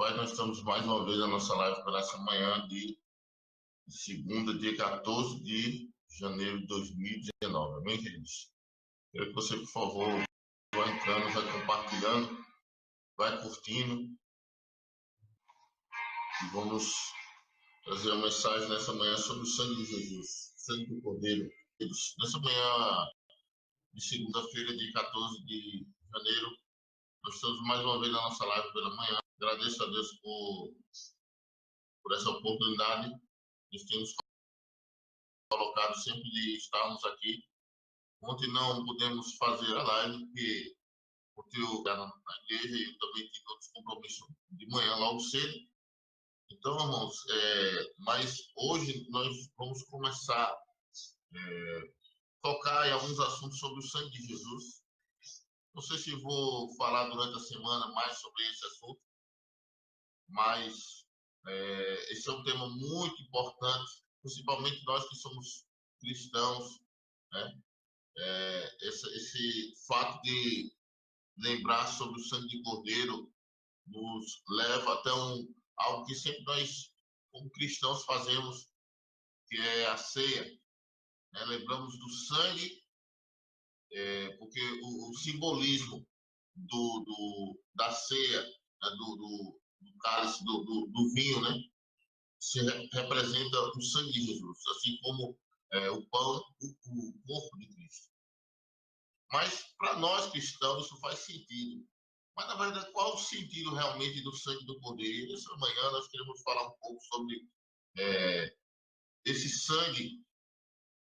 Pai, nós estamos mais uma vez na nossa live para essa manhã de segunda, dia 14 de janeiro de 2019. Amém, queridos? Quero que você, por favor, vá entrando, vai compartilhando, vai curtindo e vamos trazer uma mensagem nessa manhã sobre o sangue de Jesus, o sangue do Cordeiro. Nessa manhã de segunda-feira, dia 14 de janeiro, nós estamos mais uma vez na nossa live pela manhã. Agradeço a Deus por essa oportunidade de termos colocado sempre de estarmos aqui. Ontem não pudemos fazer a live porque eu estava na igreja e eu também tive outros compromissos de manhã logo cedo. Então, irmãos, mas hoje nós vamos começar a tocar em alguns assuntos sobre o sangue de Jesus. Não sei se vou falar durante a semana mais sobre esse assunto, mas esse é um tema muito importante, principalmente nós que somos cristãos, né? Esse fato de lembrar sobre o sangue de Cordeiro nos leva até algo que sempre nós, como cristãos, fazemos, que é a ceia, né? Lembramos do sangue, porque o simbolismo da ceia, né? do cálice, do vinho, né? Se representa o sangue de Jesus, assim como o pão, o corpo de Cristo. Mas para nós cristãos isso faz sentido. Mas na verdade, qual o sentido realmente do sangue do Cordeiro? E nessa manhã nós queremos falar um pouco sobre esse sangue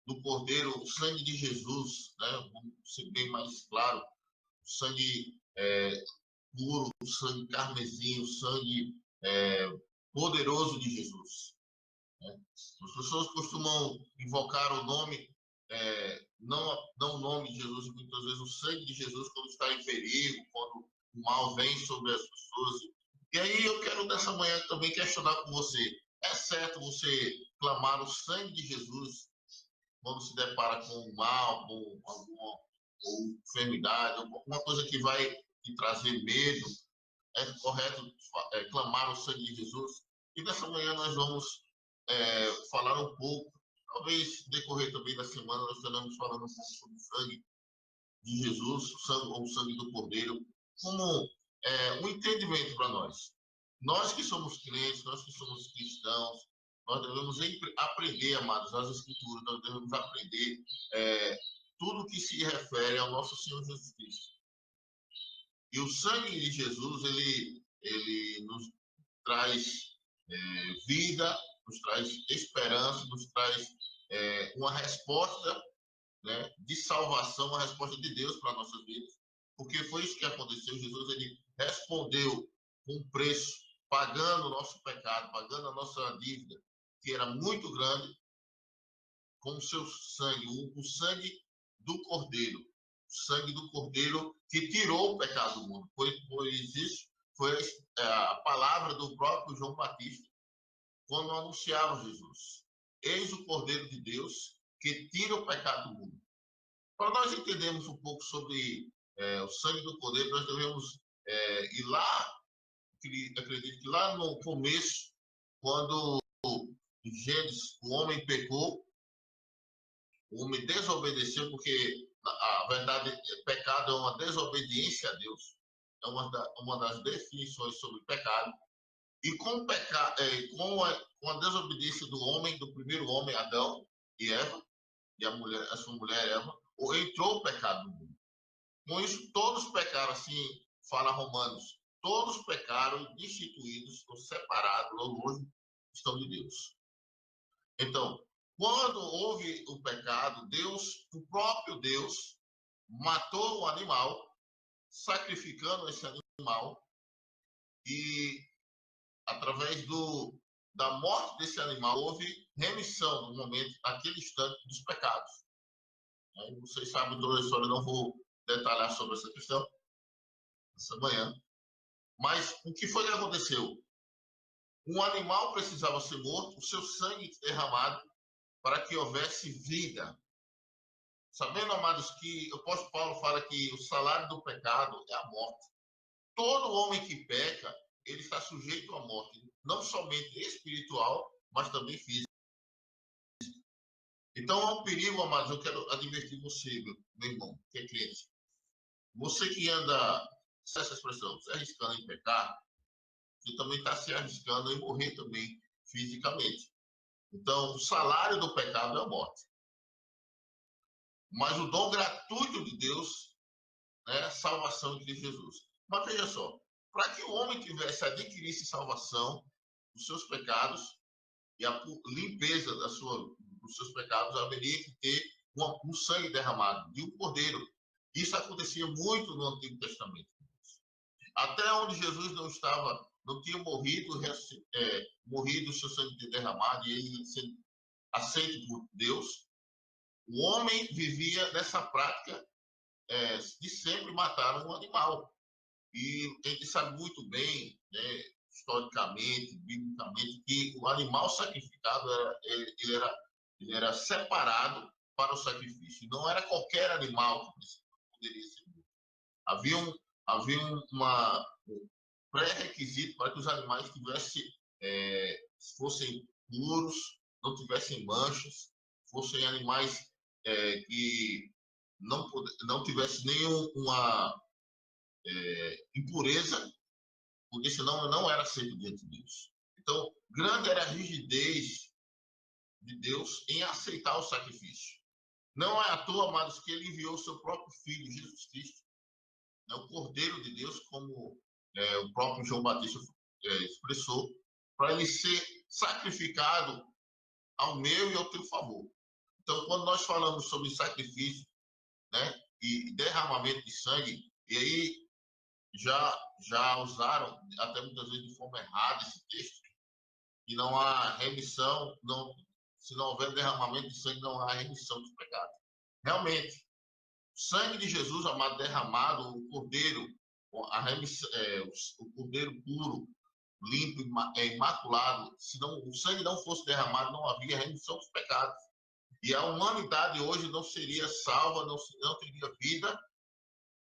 do Cordeiro, o sangue de Jesus, né? Vamos ser bem mais claro, o sangue puro, o sangue carmesim, o sangue poderoso de Jesus. As pessoas costumam invocar o nome, não o nome de Jesus, muitas vezes o sangue de Jesus quando está em perigo, quando o mal vem sobre as pessoas. E aí eu quero nessa manhã também questionar com você: é certo você clamar o sangue de Jesus quando se depara com o mal, com alguma enfermidade, alguma coisa que vai te trazer medo? É correto clamar o sangue de Jesus? E nessa manhã nós vamos falar um pouco, talvez no decorrer também da semana nós estaremos falando um pouco sobre o sangue de Jesus, o sangue do Cordeiro, como um entendimento para nós. Nós que somos crentes, nós que somos cristãos, nós devemos aprender, amados, as Escrituras, nós devemos aprender tudo que se refere ao nosso Senhor Jesus Cristo. E o sangue de Jesus, ele nos traz vida, nos traz esperança, nos traz uma resposta, né, de salvação, uma resposta de Deus para nossas vidas. Porque foi isso que aconteceu. Jesus, ele respondeu com um preço, pagando o nosso pecado, pagando a nossa dívida, que era muito grande, com o seu sangue, o sangue do Cordeiro. O sangue do Cordeiro que tirou o pecado do mundo. Pois isso foi a palavra do próprio João Batista, quando anunciava Jesus. Eis o Cordeiro de Deus que tira o pecado do mundo. Para nós entendermos um pouco sobre o sangue do Cordeiro, nós devemos ir lá, acredito que lá no começo, quando em Gênesis o homem pecou, o homem desobedeceu, porque a verdade, pecado é uma desobediência a Deus. É uma das definições sobre pecado. E com a desobediência do homem, do primeiro homem, Adão e Eva, e a sua mulher Eva, entrou o pecado no mundo. Com isso, todos pecaram, assim fala Romanos, todos pecaram, destituídos, ou separados, ou longe estão de Deus. Então, quando houve o pecado, o próprio Deus, matou o animal, sacrificando esse animal, e através da morte desse animal, houve remissão no momento, naquele instante, dos pecados. Vocês sabem toda a história, não vou detalhar sobre essa questão essa manhã. Mas o que foi que aconteceu? Um animal precisava ser morto, o seu sangue derramado, para que houvesse vida. Sabendo, amados, que o apóstolo Paulo fala que o salário do pecado é a morte. Todo homem que peca, ele está sujeito à morte, não somente espiritual, mas também física. Então, há um perigo, amados, eu quero advertir você, meu irmão, que é crente. Você que anda, essa expressão, se arriscando em pecar, você também está se arriscando em morrer também fisicamente. Então, o salário do pecado é a morte. Mas o dom gratuito de Deus é a salvação em Cristo Jesus. Mas veja só, para que o homem adquirisse salvação dos seus pecados e a limpeza dos seus pecados, haveria que ter um sangue derramado de um cordeiro. Isso acontecia muito no Antigo Testamento. Até onde Jesus não tinha morrido, morrido, o seu sangue derramado, e ele sendo aceito por Deus, o homem vivia nessa prática de sempre matar um animal. E a gente sabe muito bem, né, historicamente, biblicamente, que o animal sacrificado ele era separado para o sacrifício. Não era qualquer animal que poderia ser. Havia um pré-requisito para que os animais fossem puros, não tivessem manchas, fossem animais que não tivessem nenhuma impureza, porque senão não era aceito diante de Deus. Então, grande era a rigidez de Deus em aceitar o sacrifício. Não é à toa, amados, que ele enviou o seu próprio Filho, Jesus Cristo, né, o Cordeiro de Deus, como o próprio João Batista expressou, para ele ser sacrificado ao meu e ao teu favor. Então, quando nós falamos sobre sacrifício, né, e derramamento de sangue, e aí já usaram, até muitas vezes de forma errada, esse texto, que não há remissão, se não houver derramamento de sangue, não há remissão dos pecados. Realmente, o sangue de Jesus, amado, derramado, o cordeiro, o cordeiro puro, limpo, imaculado, se o sangue não fosse derramado, não havia remissão dos pecados. E a humanidade hoje não seria salva, não teria vida,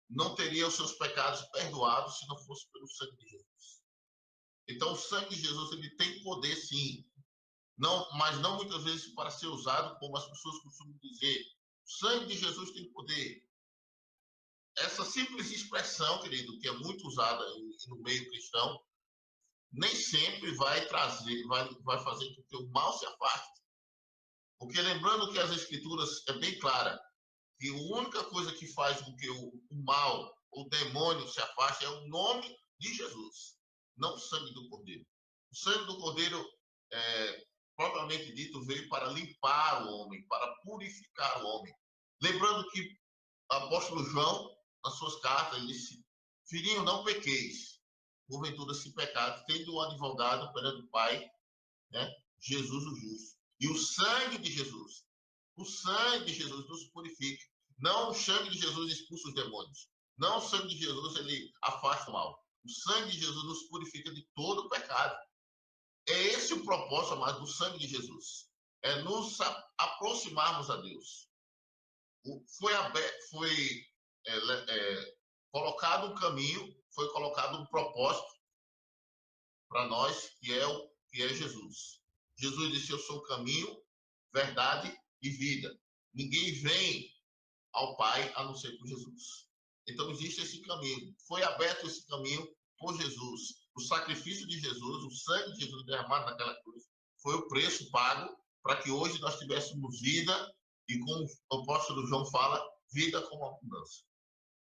não teria os seus pecados perdoados se não fosse pelo sangue de Jesus. Então, o sangue de Jesus ele tem poder, sim, mas não muitas vezes para ser usado como as pessoas costumam dizer. O sangue de Jesus tem poder. Essa simples expressão, querido, que é muito usada no meio cristão, nem sempre vai fazer com que o mal se afaste. Porque lembrando que as Escrituras é bem clara, que a única coisa que faz com que o mal, o demônio se afaste é o nome de Jesus, não o sangue do Cordeiro. O sangue do Cordeiro, propriamente dito, veio para limpar o homem, para purificar o homem. Lembrando que o apóstolo João, nas suas cartas, ele disse: filhinho, não pequeis, porventura se pecar, tendo um advogado perante o Pai, né, Jesus o justo. E o sangue de Jesus nos purifica. Não o sangue de Jesus expulsa os demônios. Não o sangue de Jesus ele afasta o mal. O sangue de Jesus nos purifica de todo o pecado. É esse o propósito, amado, do sangue de Jesus. É nos aproximarmos a Deus. Foi colocado um caminho, foi colocado um propósito para nós, que é Jesus. Jesus disse: eu sou o caminho, verdade e vida. Ninguém vem ao Pai a não ser por Jesus. Então existe esse caminho. Foi aberto esse caminho por Jesus. O sacrifício de Jesus, o sangue de Jesus derramado naquela cruz, foi o preço pago para que hoje nós tivéssemos vida e, como o apóstolo João fala, vida com abundância.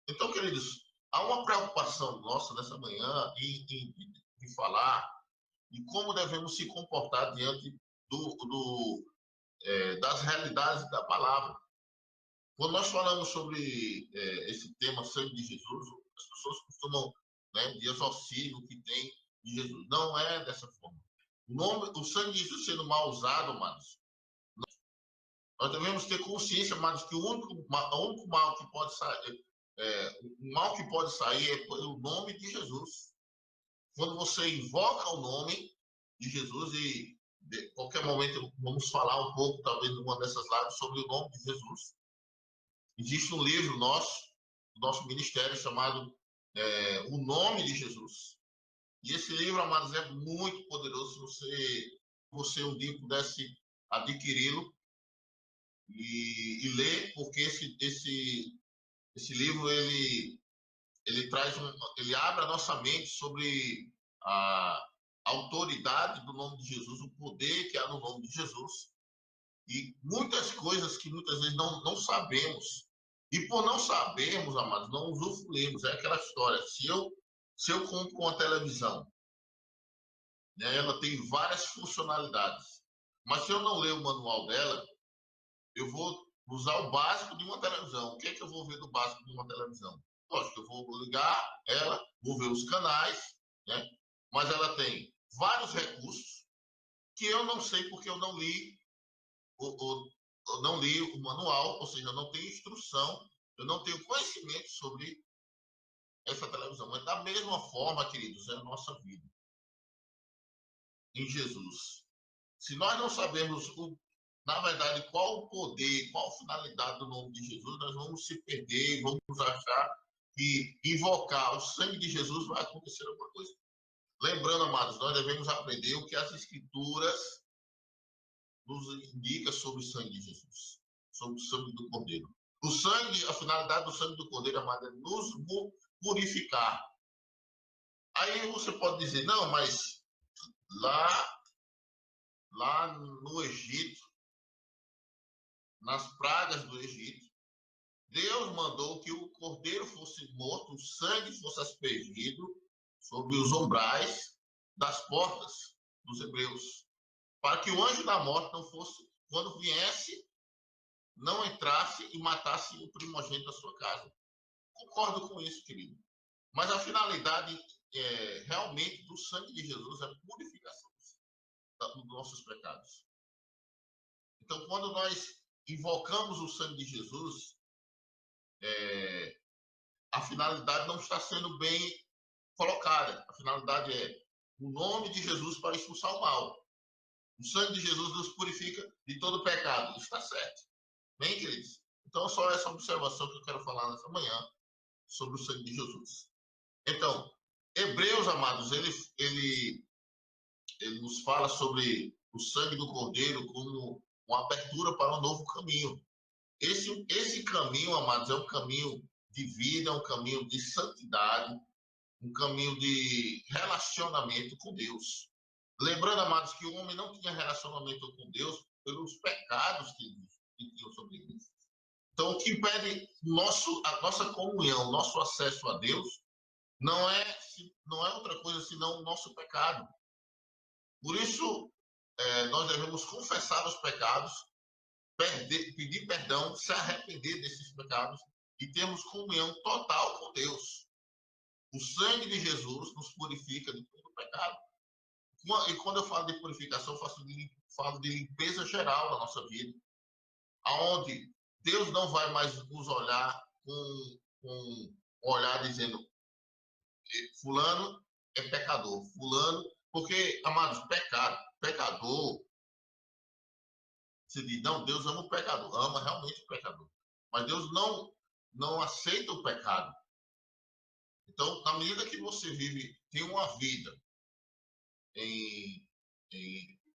Então, queridos, há uma preocupação nossa nessa manhã em falar e como devemos se comportar diante das realidades da palavra. Quando nós falamos sobre esse tema, sangue de Jesus, as pessoas costumam, né, dizer auxílio que tem de Jesus. Não é dessa forma. O sangue de Jesus sendo mal usado, amados, nós devemos ter consciência, amados, que o único mal que pode sair, o mal que pode sair é pelo nome de Jesus. Quando você invoca o nome de Jesus, e de qualquer momento vamos falar um pouco, talvez, numa dessas lives, sobre o nome de Jesus. Existe um livro do nosso ministério chamado O Nome de Jesus. E esse livro, amados, é muito poderoso. Se você um dia pudesse adquiri-lo e ler, porque esse livro ele traz ele abre a nossa mente sobre a autoridade do nome de Jesus, o poder que há no nome de Jesus e muitas coisas que muitas vezes não sabemos. E por não sabermos, amados, não usufruímos. É aquela história. Se eu compro uma televisão, né, ela tem várias funcionalidades, mas se eu não ler o manual dela, eu vou usar o básico de uma televisão. O que é que eu vou ver do básico de uma televisão? Lógico, eu vou ligar ela, vou ver os canais, né? Mas ela tem vários recursos que eu não sei porque eu não li eu não li o manual, ou seja, eu não tenho instrução, eu não tenho conhecimento sobre essa televisão. Mas da mesma forma, queridos, é a nossa vida em Jesus. Se nós não sabemos, na verdade, qual o poder, qual a finalidade do nome de Jesus, nós vamos se perder, vamos achar que invocar o sangue de Jesus vai acontecer alguma coisa. Lembrando, amados, nós devemos aprender o que as Escrituras nos indica sobre o sangue de Jesus, sobre o sangue do Cordeiro. O sangue, a finalidade do sangue do Cordeiro, amado, é nos purificar. Aí você pode dizer, não, mas lá no Egito, nas pragas do Egito, Deus mandou que o cordeiro fosse morto, o sangue fosse aspergido sobre os umbrais das portas dos hebreus, para que o anjo da morte não fosse, quando viesse, não entrasse e matasse o primogênito da sua casa. Concordo com isso, querido. Mas a finalidade realmente do sangue de Jesus é a purificação dos nossos pecados. Então, quando nós invocamos o sangue de Jesus, a finalidade não está sendo bem colocada. A finalidade é o nome de Jesus para expulsar o mal. O sangue de Jesus nos purifica de todo pecado. Está certo. Bem, queridos? Então, só essa observação que eu quero falar nessa manhã sobre o sangue de Jesus. Então, Hebreus, amados, ele nos fala sobre o sangue do Cordeiro como uma abertura para um novo caminho. Esse caminho, amados, é um caminho de vida, é um caminho de santidade, um caminho de relacionamento com Deus. Lembrando, amados, que o homem não tinha relacionamento com Deus pelos pecados que tinham sobre ele. Então, o que impede a nossa comunhão, nosso acesso a Deus, não é outra coisa senão o nosso pecado. Por isso, nós devemos confessar os pecados, pedir perdão, se arrepender desses pecados e termos comunhão total com Deus. O sangue de Jesus nos purifica de todo pecado. E quando eu falo de purificação, eu falo de limpeza geral da nossa vida, aonde Deus não vai mais nos olhar com um olhar dizendo fulano é pecador, fulano, porque, amados, pecador, você diz, não, Deus ama o pecador, ama realmente o pecador, mas Deus não aceita o pecado. Então, na medida que você tem uma vida em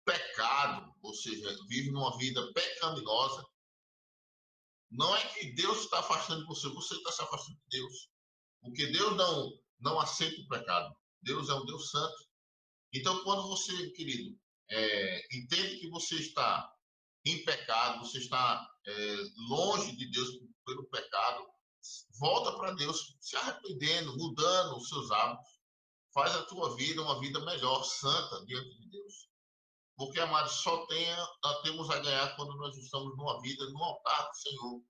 pecado, ou seja, vive numa vida pecaminosa, não é que Deus está afastando de você, você está se afastando de Deus. Porque Deus não aceita o pecado. Deus é um Deus santo. Então, quando você, querido, entende que você está em pecado, você está longe de Deus pelo pecado, volta para Deus, se arrependendo, mudando os seus hábitos. Faz a tua vida uma vida melhor, santa, diante de Deus. Porque, amados, só temos a ganhar quando nós estamos numa vida no altar do Senhor.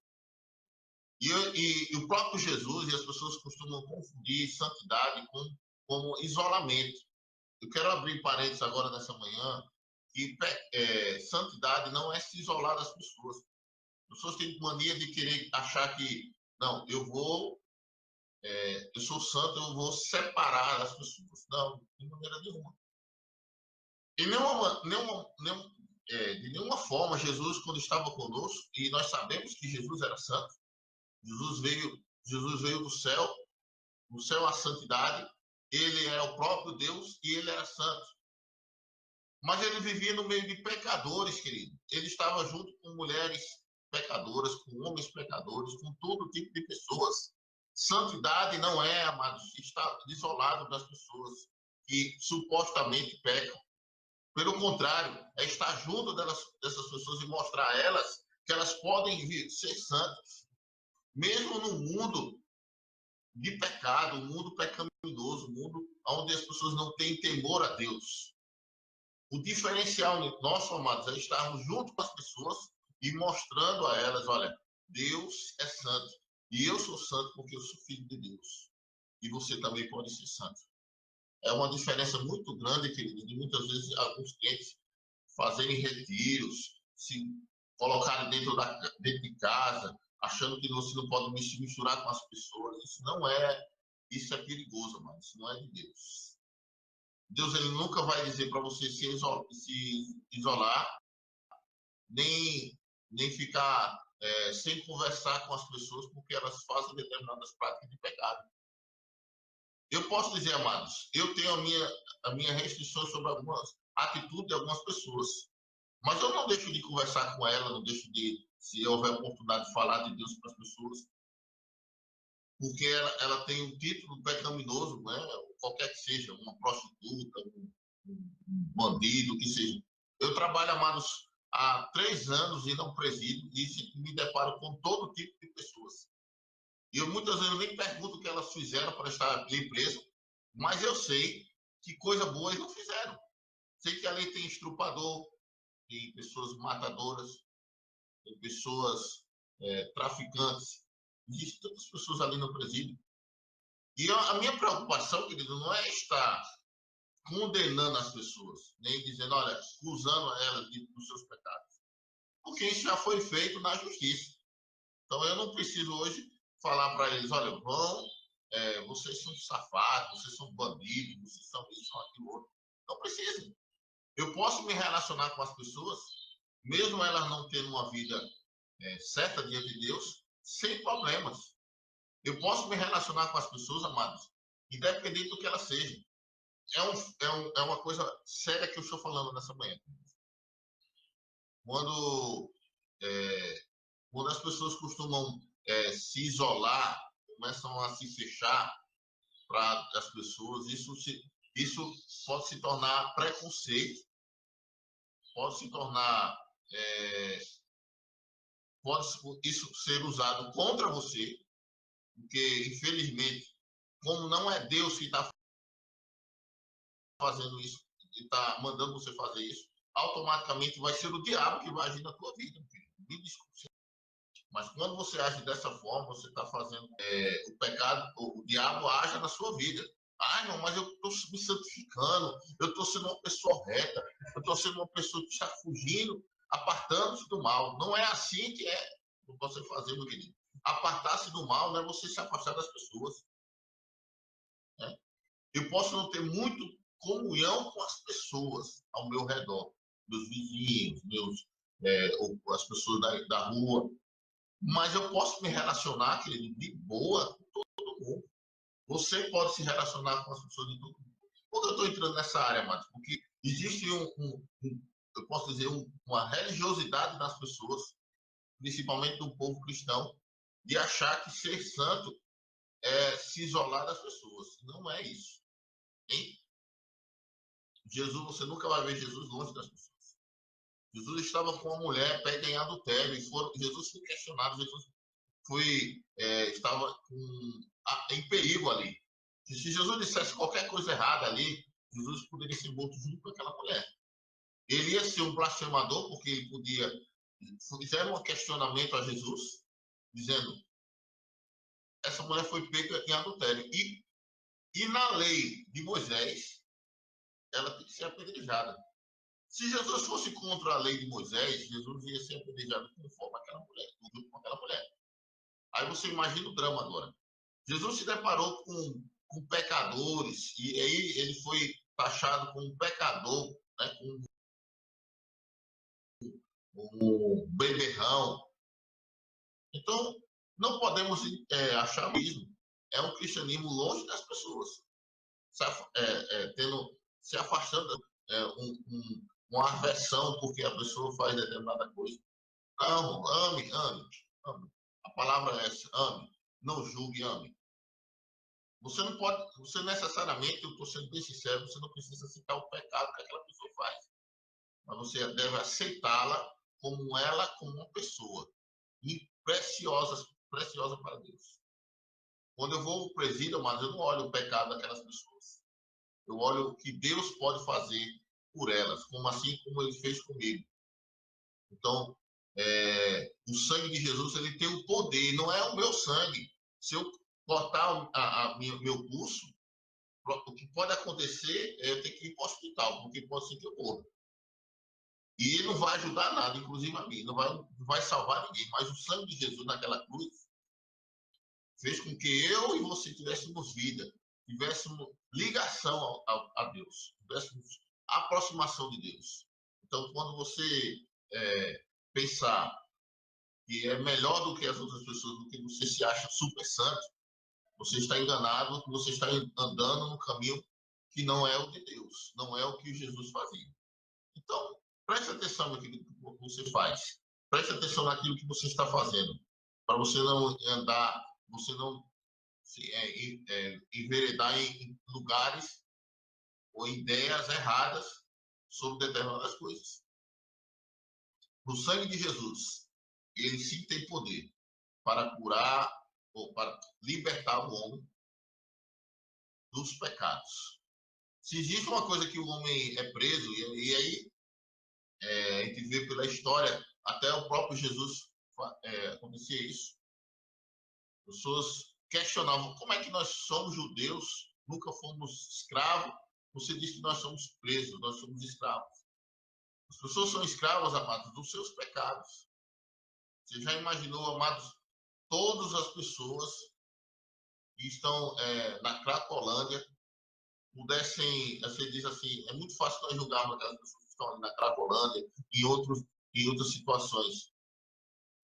E o próprio Jesus, e as pessoas costumam confundir santidade com isolamento. Eu quero abrir parênteses agora nessa manhã, que santidade não é se isolar das pessoas. As pessoas têm mania de querer achar que, não, eu sou santo, eu vou separar as pessoas. Não, de maneira nenhuma. De nenhuma forma, Jesus, quando estava conosco, e nós sabemos que Jesus era santo, Jesus veio do céu a santidade, ele é o próprio Deus e ele era santo. Mas ele vivia no meio de pecadores, querido. Ele estava junto com mulheres pecadoras, com homens pecadores, com todo tipo de pessoas. Santidade não é, amados, estar isolado das pessoas que supostamente pecam. Pelo contrário, é estar junto dessas pessoas e mostrar a elas que elas podem ser santas, mesmo no mundo de pecado, um mundo pecaminoso, um mundo onde as pessoas não têm temor a Deus. O diferencial nosso, amados, é estarmos junto com as pessoas e mostrando a elas, olha, Deus é santo. E eu sou santo porque eu sou filho de Deus. E você também pode ser santo. É uma diferença muito grande, querido, de muitas vezes alguns crentes fazerem retiros, se colocarem dentro de casa, achando que você não pode se misturar com as pessoas. Isso é perigoso, mano. Isso não é de Deus. Deus, ele nunca vai dizer para você se isolar, nem ficar sem conversar com as pessoas porque elas fazem determinadas práticas de pecado. Eu posso dizer, amados, eu tenho a minha restrição sobre algumas atitudes de algumas pessoas, mas eu não deixo de conversar com ela, não deixo de, se houver oportunidade de falar de Deus para as pessoas, porque ela tem um título pecaminoso, né? Qualquer que seja, uma prostituta, um bandido, que seja. Eu trabalho, amados, há 3 anos em um presídio e me deparo com todo tipo de pessoas. E eu muitas vezes nem pergunto o que elas fizeram para estar ali preso, mas eu sei que coisa boa eles não fizeram. Sei que ali tem estrupador, tem pessoas matadoras, tem pessoas traficantes, existem tantas pessoas ali no presídio. E a minha preocupação, querido, não é estar condenando as pessoas, nem dizendo, olha, acusando elas dos seus pecados, porque isso já foi feito na justiça. Então eu não preciso hoje falar para eles, olha, vocês são safados, vocês são bandidos, vocês são isso, são aquilo, outro. Não precisa. Eu posso me relacionar com as pessoas, mesmo elas não tendo uma vida certa diante de Deus, sem problemas. Eu posso me relacionar com as pessoas, amados, independente do que elas sejam. É uma coisa séria que eu estou falando nessa manhã. Quando, quando as pessoas costumam se isolar, começam a se fechar para as pessoas, isso pode se tornar preconceito, pode se tornar, pode isso ser usado contra você, porque infelizmente, como não é Deus que está fazendo isso, que está mandando você fazer isso, automaticamente vai ser o diabo que vai agir na tua vida. Me desculpe. Mas quando você age dessa forma, você está fazendo o pecado, o diabo age na sua vida. Ah, não, mas eu estou me santificando, eu estou sendo uma pessoa reta, eu estou sendo uma pessoa que está fugindo, apartando-se do mal. Não é assim que é você fazer, meu querido. Apartar-se do mal não é você se afastar das pessoas. Né? Eu posso não ter muito comunhão com as pessoas ao meu redor, meus vizinhos, ou as pessoas da rua, mas eu posso me relacionar, querido, de boa com todo mundo. Você pode se relacionar com as pessoas de todo mundo. Quando eu estou entrando nessa área, Matos, porque existe eu posso dizer, uma religiosidade das pessoas, principalmente do povo cristão, de achar que ser santo é se isolar das pessoas. Não é isso. Hein? Jesus, você nunca vai ver Jesus longe das pessoas. Jesus estava com uma mulher pega em adultério e Jesus foi questionado, Jesus estava em perigo ali. Se Jesus dissesse qualquer coisa errada ali, Jesus poderia ser morto junto com aquela mulher. Ele ia ser um blasfemador, porque ele podia. Fizeram um questionamento a Jesus, dizendo: essa mulher foi pega em adultério. E na lei de Moisés, ela tem que ser apedrejada. Se Jesus fosse contra a lei de Moisés, Jesus ia ser apedrejado conforme aquela mulher, junto com aquela mulher. Aí você imagina o drama agora. Jesus se deparou com pecadores, e aí ele foi taxado como um pecador, né, como um beberrão. Então, não podemos achar mesmo. É um cristianismo longe das pessoas. se afastando, uma aversão porque a pessoa faz determinada coisa. Não, ame, ame, ame. A palavra é essa, ame. Não julgue, ame. Você não pode, você necessariamente, eu estou sendo bem sincero, você não precisa aceitar o pecado que aquela pessoa faz. Mas você deve aceitá-la como ela, como uma pessoa. E preciosa para Deus. Quando eu vou ao presídio, mas eu não olho o pecado daquelas pessoas. Eu olho o que Deus pode fazer por elas, como assim como Ele fez comigo. Então, o sangue de Jesus, ele tem o poder, não é o meu sangue. Se eu cortar meu pulso, o que pode acontecer é eu ter que ir para o hospital, porque pode ser que eu morra. E ele não vai ajudar nada, inclusive a mim, não vai salvar ninguém. Mas o sangue de Jesus naquela cruz fez com que eu e você tivéssemos vida, tivéssemos ligação a Deus, tivéssemos aproximação de Deus. Então, quando você pensar que é melhor do que as outras pessoas, do que você se acha super santo, você está enganado, você está andando no caminho que não é o de Deus, não é o que Jesus fazia. Então, preste atenção naquilo que você faz, preste atenção naquilo que você está fazendo, para você não andar, você não enveredar em lugares ou ideias erradas sobre determinadas coisas. O sangue de Jesus, ele sim tem poder para curar ou para libertar o homem dos pecados. Se existe uma coisa que o homem é preso, e aí a gente vê pela história, até o próprio Jesus acontecia isso. Pessoas questionavam como é que nós somos judeus, nunca fomos escravos. Você diz que nós somos presos, nós somos escravos. As pessoas são escravas, amados, dos seus pecados. Você já imaginou, amados, todas as pessoas que estão na Cracolândia pudessem, você diz assim, é muito fácil nós julgarmos aquelas pessoas que estão ali na Cracolândia e em outras situações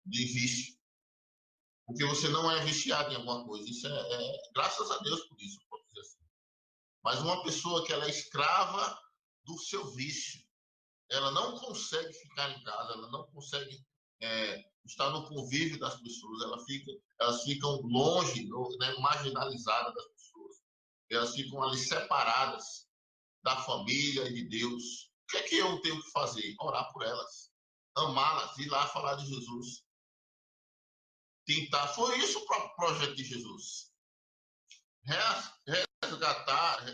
de vício. Porque você não é viciado em alguma coisa. Isso graças a Deus por isso, pode dizer assim. Mas uma pessoa que ela é escrava do seu vício, ela não consegue ficar em casa, ela não consegue estar no convívio das pessoas, elas ficam longe, marginalizadas das pessoas, elas ficam ali separadas da família e de Deus. O que é que eu tenho que fazer? Orar por elas, amá-las, ir lá falar de Jesus. Tentar, foi isso o próprio projeto de Jesus. Resgatar,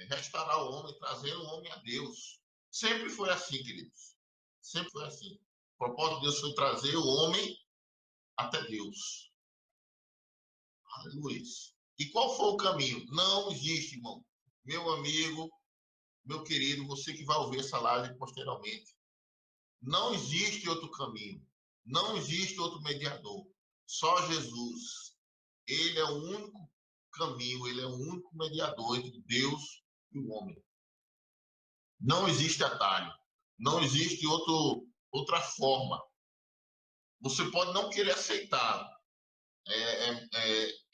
restaurar o homem, trazer o homem a Deus. Sempre foi assim, queridos. Sempre foi assim. O propósito de Deus foi trazer o homem até Deus. Aleluia. E qual foi o caminho? Não existe, irmão. Meu amigo, meu querido, você que vai ouvir essa live posteriormente. Não existe outro caminho. Não existe outro mediador. Só Jesus. Ele é o único caminho, ele é o único mediador entre Deus e o homem. Não existe atalho. Não existe outra forma. Você pode não querer aceitar.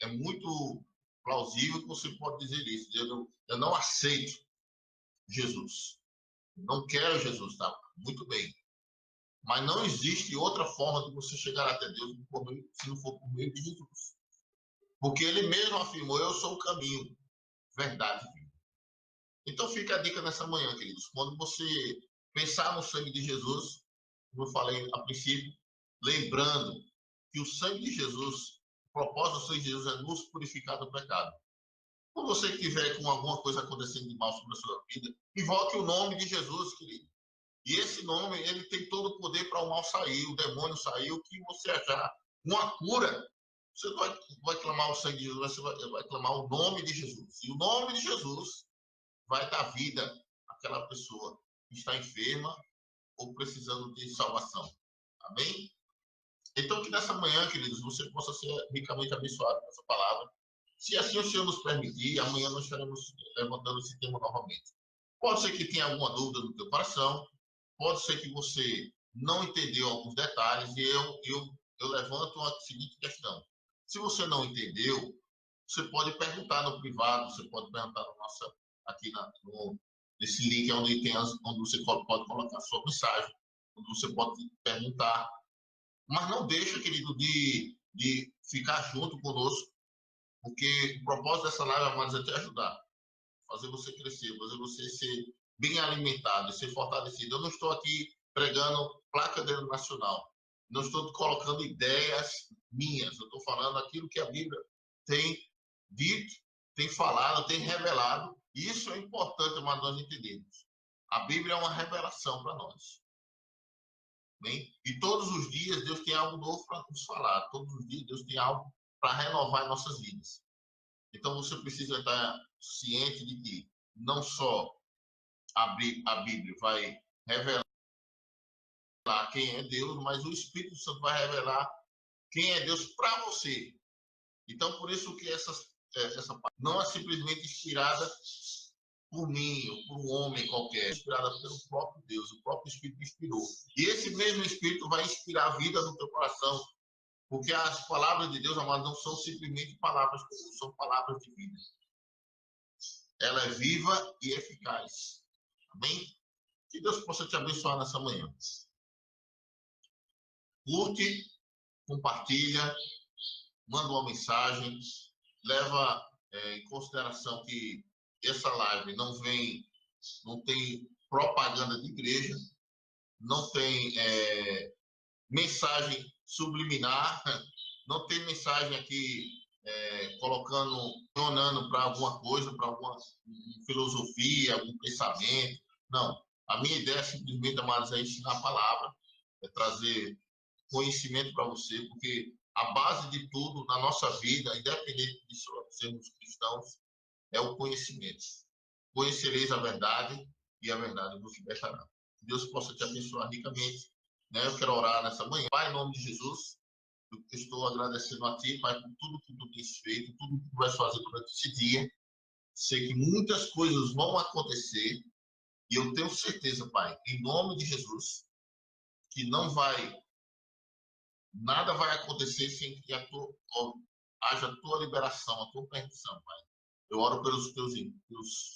É muito plausível que você pode dizer isso. Eu não aceito Jesus. Não quero Jesus, tá? Muito bem. Mas não existe outra forma de você chegar até Deus se não for por meio de Jesus. Porque ele mesmo afirmou, eu sou o caminho, verdade e vida. Então fica a dica nessa manhã, queridos. Quando você pensar no sangue de Jesus, como eu falei a princípio, lembrando que o sangue de Jesus, o propósito do sangue de Jesus é nos purificar do pecado. Quando você tiver com alguma coisa acontecendo de mal sobre a sua vida, invoque o nome de Jesus, querido. E esse nome, ele tem todo o poder para o mal sair, o demônio sair, o que você achar. Uma cura. Você não vai clamar o sangue de Jesus, você vai clamar o nome de Jesus. E o nome de Jesus vai dar vida àquela pessoa que está enferma ou precisando de salvação. Amém? Então, que nessa manhã, queridos, você possa ser ricamente abençoado com essa palavra. Se assim o Senhor nos permitir, amanhã nós estaremos levantando esse tema novamente. Pode ser que tenha alguma dúvida no teu coração, pode ser que você não entendeu alguns detalhes, e eu levanto a seguinte questão. Se você não entendeu, você pode perguntar no privado, você pode perguntar no nossa, aqui nesse link onde, onde você pode colocar a sua mensagem, onde você pode perguntar. Mas não deixa, querido, de ficar junto conosco, porque o propósito dessa live, amados, é te ajudar, fazer você crescer, fazer você ser bem alimentado, ser fortalecido. Eu não estou aqui pregando placa denominacional, não estou colocando ideias minhas, eu estou falando aquilo que a Bíblia tem dito, tem falado, tem revelado. Isso é importante, mas nós entendemos. A Bíblia é uma revelação para nós. Bem? E todos os dias Deus tem algo novo para nos falar. Todos os dias Deus tem algo para renovar nossas vidas. Então você precisa estar ciente de que não só a Bíblia vai revelar quem é Deus, mas o Espírito Santo vai revelar quem é Deus para você. Então, por isso que essa parte não é simplesmente inspirada por mim ou por um homem qualquer, é inspirada pelo próprio Deus, o próprio Espírito inspirou. E esse mesmo Espírito vai inspirar a vida no teu coração, porque as palavras de Deus, amados, não são simplesmente palavras comuns, são palavras de vida. Ela é viva e eficaz. Amém? Que Deus possa te abençoar nessa manhã. Curte, compartilha, manda uma mensagem, leva em consideração que essa live não tem propaganda de igreja, não tem mensagem subliminar, não tem mensagem aqui funcionando para alguma coisa, para alguma filosofia, algum pensamento. Não. A minha ideia simplesmente, amados, é ensinar a palavra, é trazer conhecimento para você, porque a base de tudo na nossa vida, independente de sermos cristãos, é o conhecimento. Conhecereis a verdade e a verdade vos libertará. Que Deus possa te abençoar ricamente. Né? Eu quero orar nessa manhã. Pai, em nome de Jesus, eu estou agradecendo a Ti, Pai, por tudo que Tu tens feito, tudo que Tu vais fazer durante esse dia. Sei que muitas coisas vão acontecer e eu tenho certeza, Pai, em nome de Jesus, que nada vai acontecer sem que haja a Tua liberação, a Tua permissão, Pai. Eu oro pelos teus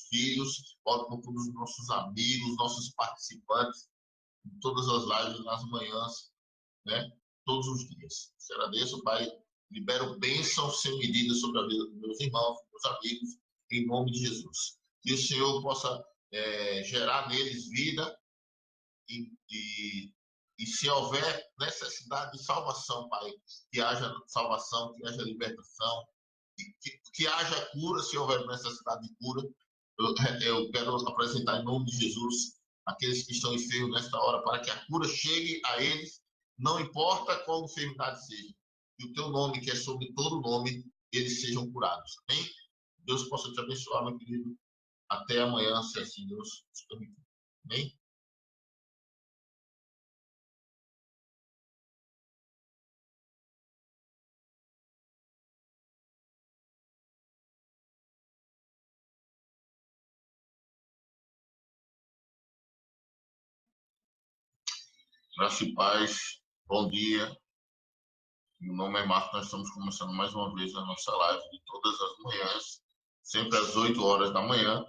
filhos, oro por todos os nossos amigos, nossos participantes, em todas as lives, nas manhãs, né? Todos os dias. Te agradeço, Pai. Libero bênçãos sem medida sobre a vida dos meus irmãos, dos meus amigos, em nome de Jesus. Que o Senhor possa gerar neles vida e se houver necessidade de salvação, Pai, que haja salvação, que haja libertação, que haja cura, se houver necessidade de cura. Eu quero apresentar em nome de Jesus aqueles que estão enfermos nesta hora, para que a cura chegue a eles, não importa qual enfermidade seja. Que o teu nome, que é sobre todo nome, eles sejam curados. Amém? Deus possa te abençoar, meu querido. Até amanhã, se assim Deus te permitir. Amém? Graça e paz. Bom dia. Meu nome é Marco, nós estamos começando mais uma vez a nossa live de todas as manhãs, sempre às 8 horas da manhã.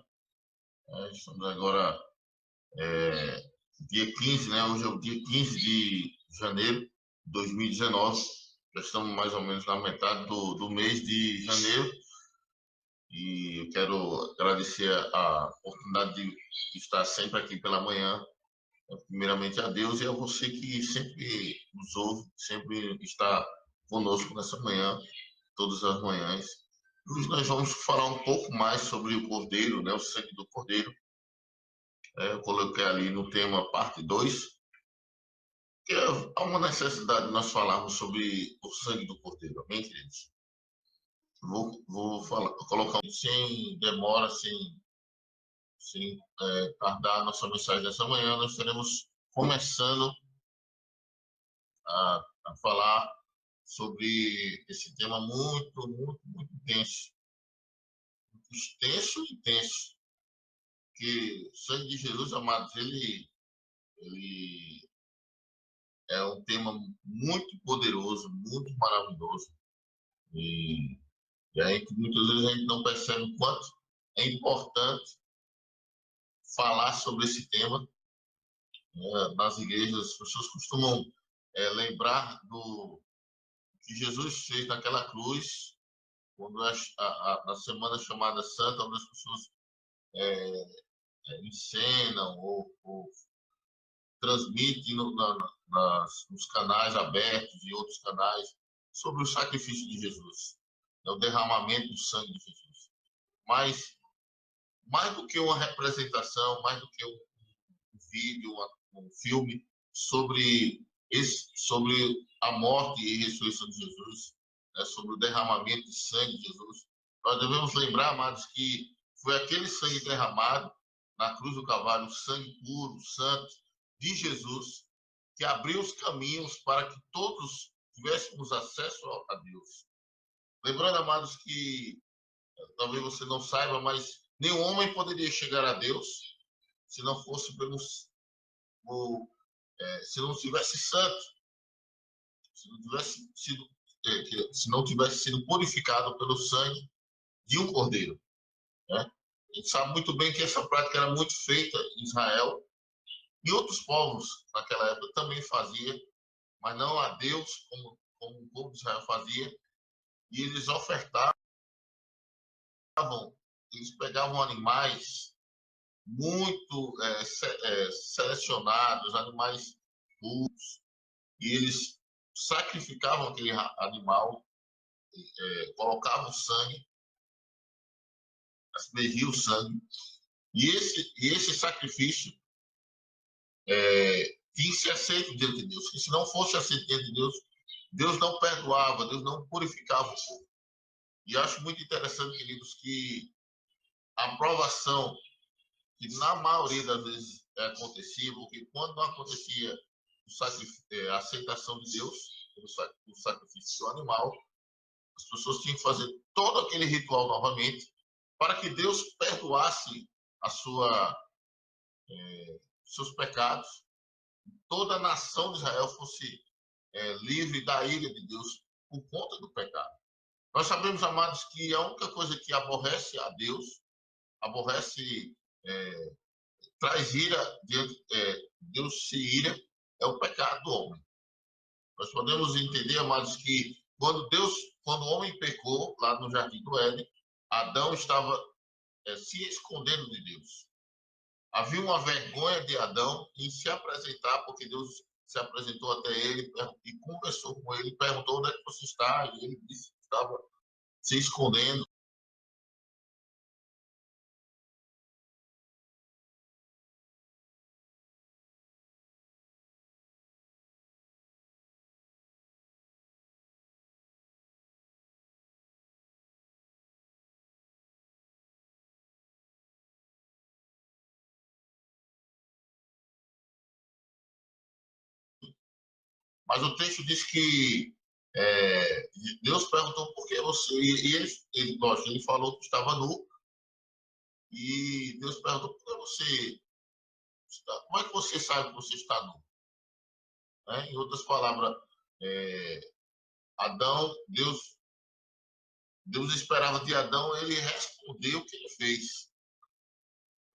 Estamos agora dia 15, né? Hoje é o dia 15 de janeiro de 2019. Já estamos mais ou menos na metade do mês de janeiro. E eu quero agradecer a oportunidade de estar sempre aqui pela manhã. Primeiramente a Deus e a você que sempre nos ouve, sempre está conosco nessa manhã, todas as manhãs. Hoje nós vamos falar um pouco mais sobre o Cordeiro, né? O sangue do Cordeiro. Eu coloquei ali no tema parte 2, que há uma necessidade de nós falarmos sobre o sangue do Cordeiro, amém, queridos? Vou colocar sem demora, sem tardar a nossa mensagem dessa manhã. Nós estaremos começando a falar sobre esse tema muito, muito, muito intenso. Extenso e intenso. Que o sangue de Jesus, amados, ele é um tema muito poderoso, muito maravilhoso. E E aí muitas vezes a gente não percebe o quanto é importante falar sobre esse tema, né? Nas igrejas, as pessoas costumam lembrar do que Jesus fez naquela cruz, quando a semana chamada Santa, onde as pessoas encenam ou transmitem nos canais abertos e outros canais sobre o sacrifício de Jesus, o derramamento do sangue de Jesus. Mas, mais do que uma representação, mais do que um vídeo, um filme sobre a morte e ressurreição de Jesus, né, sobre o derramamento de sangue de Jesus, nós devemos lembrar, amados, que foi aquele sangue derramado na cruz do Calvário, o sangue puro, santo de Jesus, que abriu os caminhos para que todos tivéssemos acesso a Deus. Lembrando, amados, que talvez você não saiba, mas nenhum homem poderia chegar a Deus se não fosse se não tivesse santo, se não tivesse sido purificado pelo sangue de um cordeiro, né? A gente sabe muito bem que essa prática era muito feita em Israel e outros povos naquela época também fazia, mas não a Deus como o povo de Israel fazia. E eles ofertavam, eles pegavam animais muito selecionados, animais puros, e eles sacrificavam aquele animal, colocavam sangue, aspergiam o sangue, e esse sacrifício tinha que ser aceito diante de Deus. Porque se não fosse aceito diante de Deus, Deus não perdoava, Deus não purificava o povo. E acho muito interessante, queridos, que a aprovação, que na maioria das vezes acontecia, porque quando não acontecia a aceitação de Deus pelo sacrifício do animal, as pessoas tinham que fazer todo aquele ritual novamente para que Deus perdoasse seus pecados, toda a nação de Israel fosse livre da ira de Deus por conta do pecado. Nós sabemos, amados, que a única coisa que aborrece a Deus, traz ira, Deus se ira, é o pecado do homem. Nós podemos entender, amados, que quando o homem pecou lá no Jardim do Éden, Adão estava se escondendo de Deus. Havia uma vergonha de Adão em se apresentar, porque Deus se apresentou até ele e conversou com ele, perguntou onde é que você está, e ele disse que estava se escondendo. Mas o texto diz que Deus perguntou por que você. E ele falou que estava nu. E Deus perguntou por que você está. Como é que você sabe que você está nu? Né? Em outras palavras, Deus esperava de Adão ele responder o que ele fez.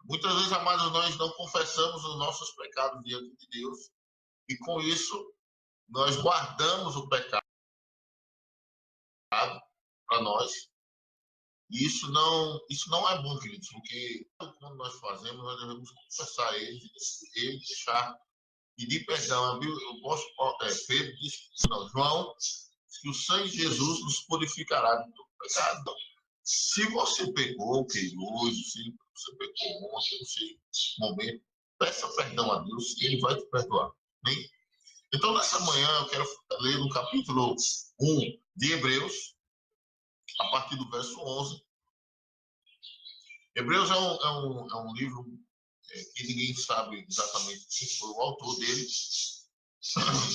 Muitas vezes, amados, nós não confessamos os nossos pecados diante de Deus. E com isso, nós guardamos o pecado para nós. E isso não é bom, queridos, porque quando nós fazemos, nós devemos confessar ele deixar pedir perdão. Eu posso, Pedro diz, não, João, que o sangue de Jesus nos purificará de todo pecado. Então, se você pecou, querido, hoje, se você pecou ontem, nesse momento, peça perdão a Deus e ele vai te perdoar. Bem? Então, nessa manhã, eu quero ler no capítulo 1 de Hebreus, a partir do verso 11. Hebreus é um livro que ninguém sabe exatamente quem foi o autor dele,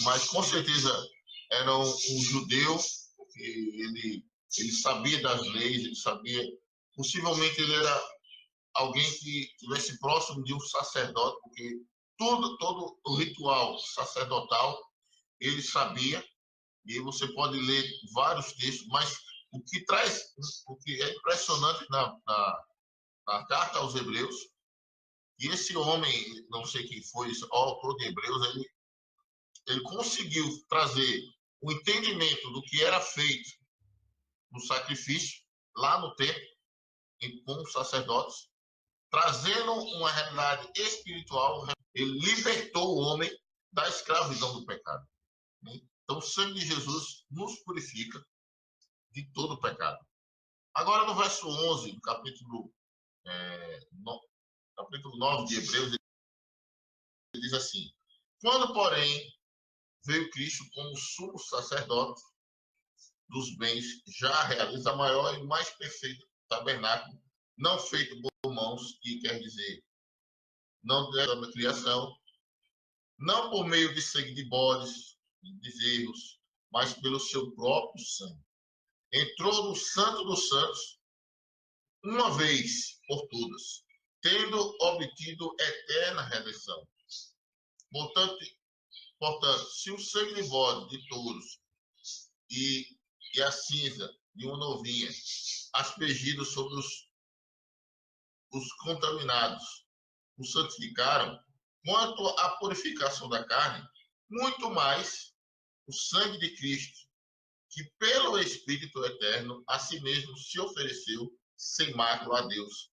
mas com certeza era um judeu, porque ele sabia das leis, ele sabia, possivelmente ele era alguém que estivesse próximo de um sacerdote, porque todo o ritual sacerdotal ele sabia, e você pode ler vários textos, mas O que é impressionante na carta aos Hebreus, que esse homem, não sei quem foi, o autor de Hebreus, ele conseguiu trazer o entendimento do que era feito no sacrifício, lá no templo, com os sacerdotes, trazendo uma realidade espiritual. Ele libertou o homem da escravidão do pecado. Então, o sangue de Jesus nos purifica de todo o pecado. Agora, no verso 11, do capítulo 9 de Hebreus, ele diz assim: quando, porém, veio Cristo como sumo sacerdote dos bens, já realiza maior e mais perfeito tabernáculo, não feito por mãos, que quer dizer, não da criação, não por meio de sangue de bodes, de bezerros, mas pelo seu próprio sangue. Entrou no Santo dos Santos uma vez por todas, tendo obtido eterna redenção. Portanto, se o sangue de bode, de touros e a cinza de uma novinha, aspergidos sobre os contaminados, os santificaram, quanto à purificação da carne, muito mais o sangue de Cristo, que pelo Espírito Eterno a si mesmo se ofereceu sem mácula a Deus,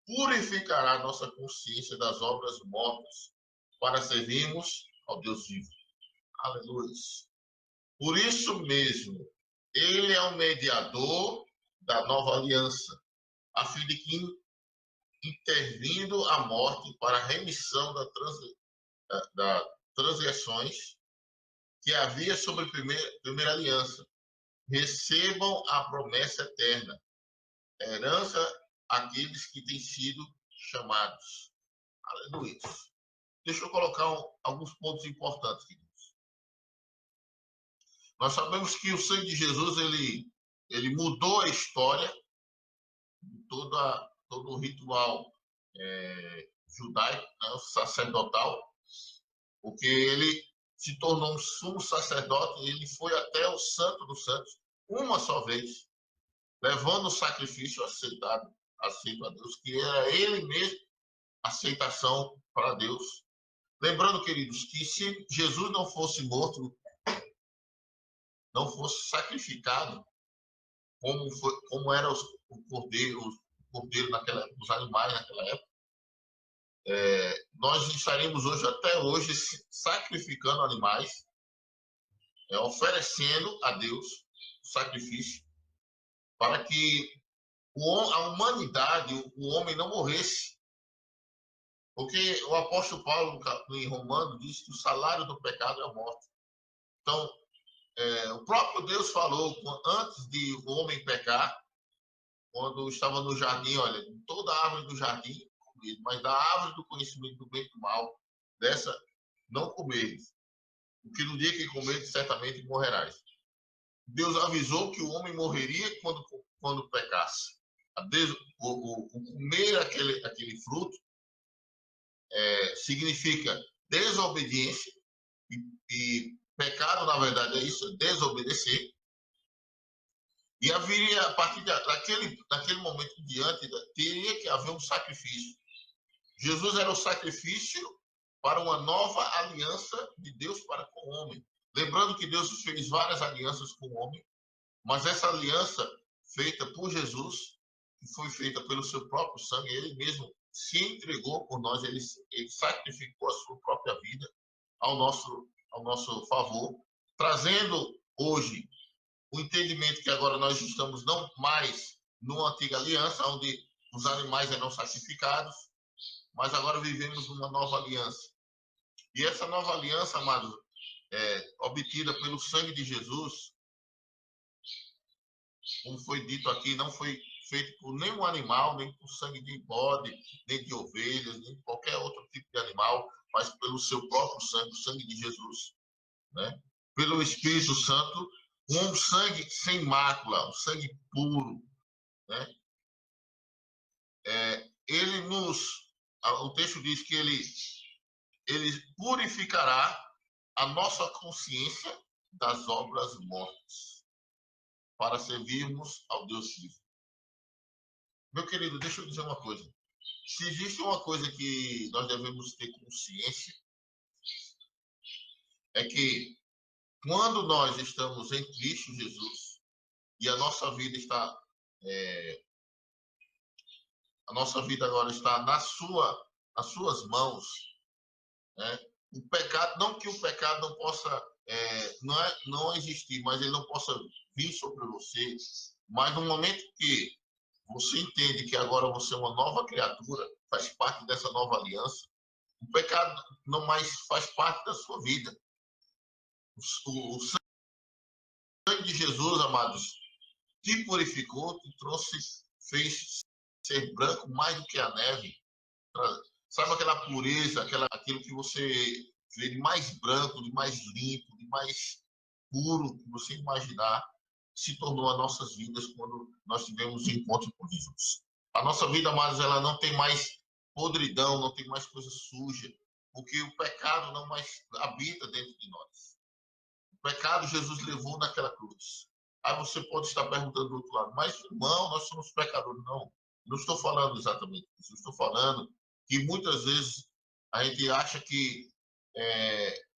purificará nossa consciência das obras mortas, para servirmos ao Deus vivo. Aleluia. Por isso mesmo, ele é o mediador da nova aliança, a fim de que, intervindo a morte para a remissão das transgressões que havia sobre a primeira aliança, recebam a promessa eterna, herança àqueles que têm sido chamados. Aleluia. Deixa eu colocar alguns pontos importantes, queridos. Nós sabemos que o sangue de Jesus, ele mudou a história de todo o ritual judaico, né, sacerdotal, porque ele se tornou um sumo sacerdote e ele foi até o Santo dos Santos uma só vez, levando o sacrifício aceito a Deus, que era ele mesmo, aceitação para Deus. Lembrando, queridos, que se Jesus não fosse morto, não fosse sacrificado, como era o cordeiro os animais naquela época, nós estaríamos até hoje sacrificando animais, oferecendo a Deus o sacrifício, para que a humanidade, o homem não morresse. Porque o apóstolo Paulo, em Romanos, diz que o salário do pecado é a morte. Então, o próprio Deus falou, antes de o homem pecar, quando estava no jardim, olha, toda a árvore do jardim, mas da árvore do conhecimento do bem e do mal, dessa não comeres, porque no dia que comeres, certamente morrerás. Deus avisou que o homem morreria quando pecasse. O comer aquele fruto significa desobediência, e pecado, na verdade, é isso, desobedecer. E haveria, a partir daquele momento em diante, teria que haver um sacrifício. Jesus era o sacrifício para uma nova aliança de Deus para com o homem. Lembrando que Deus fez várias alianças com o homem, mas essa aliança feita por Jesus, que foi feita pelo seu próprio sangue, ele mesmo se entregou por nós, ele sacrificou a sua própria vida ao nosso favor, trazendo hoje o entendimento que agora nós estamos não mais numa antiga aliança, onde os animais eram sacrificados, mas agora vivemos numa nova aliança. E essa nova aliança, amados, obtida pelo sangue de Jesus, como foi dito aqui, não foi feito por nenhum animal, nem por sangue de bode, nem de ovelhas, nem de qualquer outro tipo de animal, mas pelo seu próprio sangue, o sangue de Jesus, né? Pelo Espírito Santo, um sangue sem mácula, um sangue puro, né? O texto diz que ele purificará a nossa consciência das obras mortas, para servirmos ao Deus vivo. Meu querido, deixa eu dizer uma coisa. Se existe uma coisa que nós devemos ter consciência, é que quando nós estamos em Cristo Jesus e a nossa vida está, a nossa vida agora está nas suas mãos, né? O pecado, não que o pecado não possa, não existir, mas ele não possa vir sobre você, mas no momento que você entende que agora você é uma nova criatura, faz parte dessa nova aliança, o pecado não mais faz parte da sua vida. O sangue de Jesus, amados, te purificou, te trouxe, fez ser branco mais do que a neve. Sabe aquela pureza, aquilo que você vê de mais branco, de mais limpo, de mais puro que você imaginar, se tornou as nossas vidas quando nós tivemos um encontro com Jesus. A nossa vida, amados, ela não tem mais podridão, não tem mais coisa suja, porque o pecado não mais habita dentro de nós. O pecado Jesus levou naquela cruz. Aí você pode estar perguntando do outro lado, mas irmão, nós somos pecadores. Não estou falando exatamente isso. Estou falando que muitas vezes a gente acha que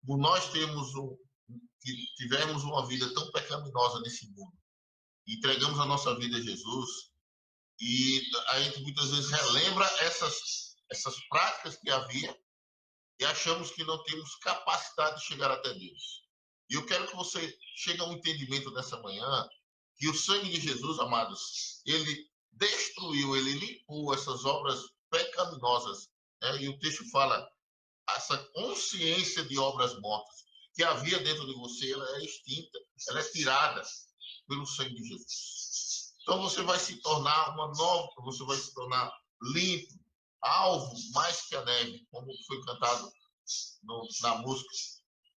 por nós que tivemos uma vida tão pecaminosa nesse mundo, entregamos a nossa vida a Jesus, e a gente muitas vezes relembra essas práticas que havia e achamos que não temos capacidade de chegar até Deus. E eu quero que você chegue a um entendimento nessa manhã que o sangue de Jesus, amados, ele destruiu, ele limpou essas obras pecaminosas, né? E o texto fala, essa consciência de obras mortas que havia dentro de você, ela é extinta, ela é tirada pelo sangue de Jesus. Então você vai se tornar você vai se tornar limpo, alvo mais que a neve, como foi cantado na música,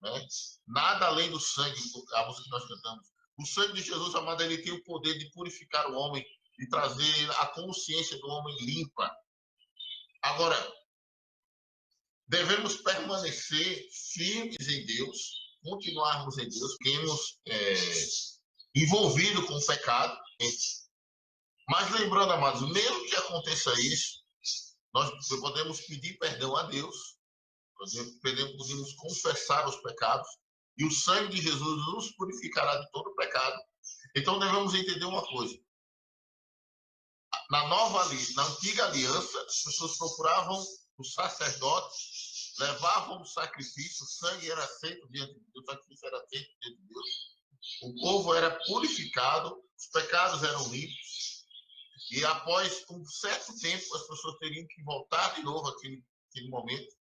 né? Nada além do sangue, a música que nós cantamos. O sangue de Jesus, amado, ele tem o poder de purificar o homem e trazer a consciência do homem limpa. Agora, devemos permanecer firmes em Deus, continuarmos em Deus, fiquemos envolvidos com o pecado. Mas lembrando, amados, mesmo que aconteça isso, nós podemos pedir perdão a Deus, podemos confessar os pecados, e o sangue de Jesus nos purificará de todo pecado. Então devemos entender uma coisa. Na antiga aliança, as pessoas procuravam os sacerdotes, levavam o sacrifício, o sangue era aceito diante de Deus, o sacrifício era aceito diante de Deus, o povo era purificado, os pecados eram limpos, e após um certo tempo as pessoas teriam que voltar de novo àquele momento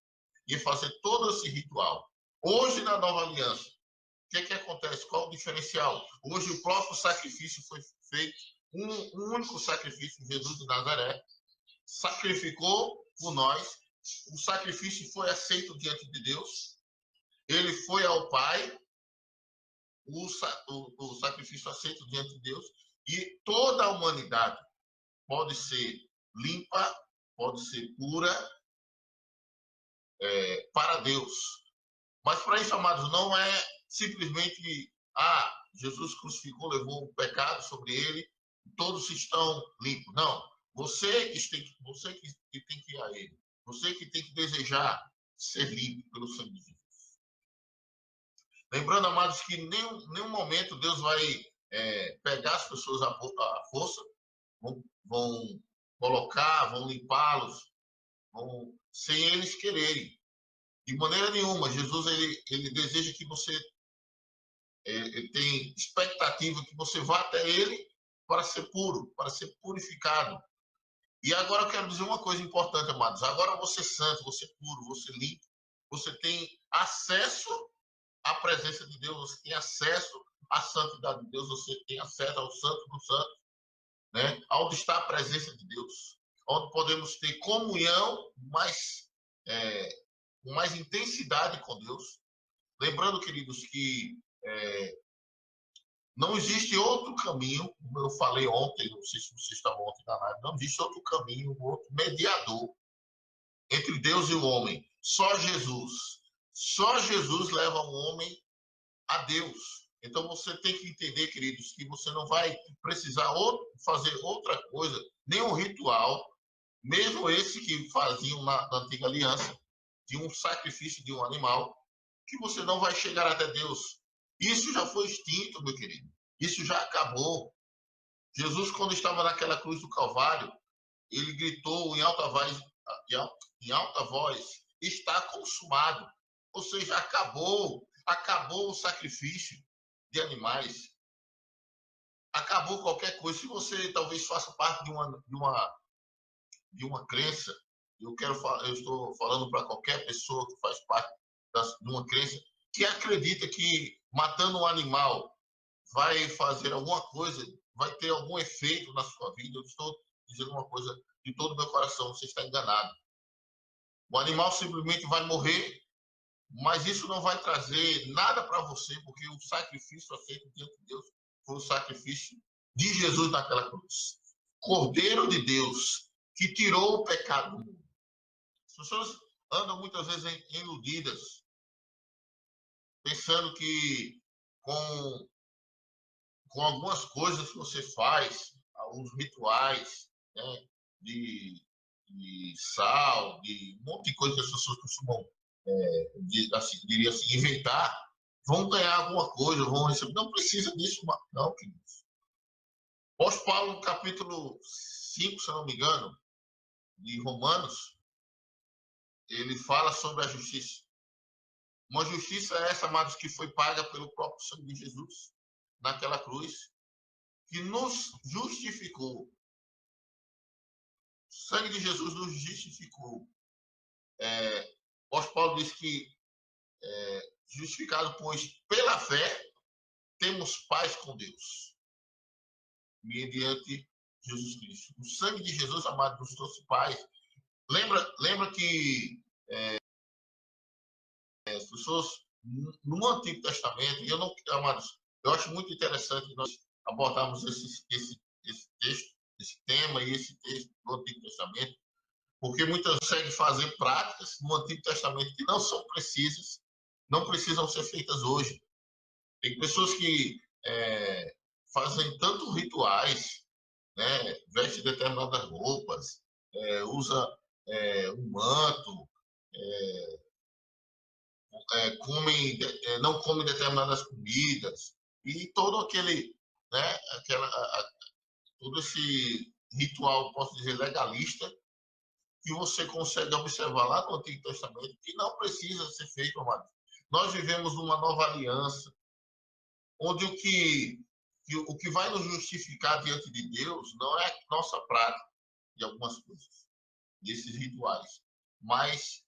e fazer todo esse ritual. Hoje, na nova aliança, o que acontece? Qual o diferencial? Hoje o próprio sacrifício foi feito, um único sacrifício, Jesus de Nazaré, sacrificou por nós, o sacrifício foi aceito diante de Deus, ele foi ao Pai, o sacrifício aceito diante de Deus, e toda a humanidade pode ser limpa, pode ser pura para Deus. Mas para isso, amados, não é simplesmente, Jesus crucificou, levou o pecado sobre ele, todos estão limpos. Não, você que tem que ir a ele, você que tem que desejar ser limpo pelo sangue de Jesus. Lembrando, amados, que em nenhum momento Deus vai pegar as pessoas à força, vão colocar, vão limpá-los, sem eles quererem. De maneira nenhuma. Jesus ele deseja que você ele tem expectativa que você vá até ele para ser puro, para ser purificado. E agora eu quero dizer uma coisa importante, amados. Agora você é santo, você é puro, você é limpo, você tem acesso à presença de Deus, você tem acesso à santidade de Deus, você tem acesso ao Santo dos Santos, né? Onde está a presença de Deus, onde podemos ter comunhão com mais intensidade com Deus. Lembrando, queridos, que não existe outro caminho, como eu falei ontem, não sei se vocês estavam ontem na live, não existe outro caminho, outro mediador entre Deus e o homem. Só Jesus. Só Jesus leva o homem a Deus. Então você tem que entender, queridos, que você não vai precisar fazer outra coisa, nenhum ritual, mesmo esse que faziam na antiga aliança, de um sacrifício de um animal, que você não vai chegar até Deus. Isso já foi extinto, meu querido. Isso já acabou. Jesus, quando estava naquela cruz do Calvário, ele gritou em alta voz, está consumado. Ou seja, acabou o sacrifício de animais. Acabou qualquer coisa. Se você talvez faça parte de uma crença, eu estou falando para qualquer pessoa que faz parte de uma crença, que acredita que matando um animal vai fazer alguma coisa, vai ter algum efeito na sua vida. Eu estou dizendo uma coisa de todo o meu coração, você está enganado. O animal simplesmente vai morrer, mas isso não vai trazer nada para você, porque o sacrifício aceito diante de Deus foi o sacrifício de Jesus naquela cruz. Cordeiro de Deus, que tirou o pecado do mundo. As pessoas andam muitas vezes iludidas, pensando que com algumas coisas que você faz, alguns rituais, né, de sal, de um monte de coisa que as pessoas costumam, diria assim, inventar, vão ganhar alguma coisa, vão receber. Não precisa disso, não, queridos. Apóstolo Paulo, capítulo 5, se eu não me engano, de Romanos, ele fala sobre a justiça. Uma justiça é essa, amados, que foi paga pelo próprio sangue de Jesus naquela cruz, que nos justificou. O sangue de Jesus nos justificou. O apóstolo Paulo diz que, justificado, pois, pela fé, temos paz com Deus, mediante Jesus Cristo. O sangue de Jesus, amado, nos trouxe paz. Lembra que as pessoas, no Antigo Testamento, e eu não, amados, eu acho muito interessante nós abordarmos esse texto, esse tema e esse texto do Antigo Testamento, porque muitas conseguem fazer práticas no Antigo Testamento que não são precisas, não precisam ser feitas hoje. Tem pessoas que fazem tantos rituais, né, vestem determinadas roupas, usa um manto, não come determinadas comidas, e todo aquele, né, todo esse ritual, posso dizer, legalista, que você consegue observar lá no Antigo Testamento, que não precisa ser feito, amado. Nós vivemos numa nova aliança, onde o que vai nos justificar diante de Deus não é a nossa prática de algumas coisas, desses rituais, mas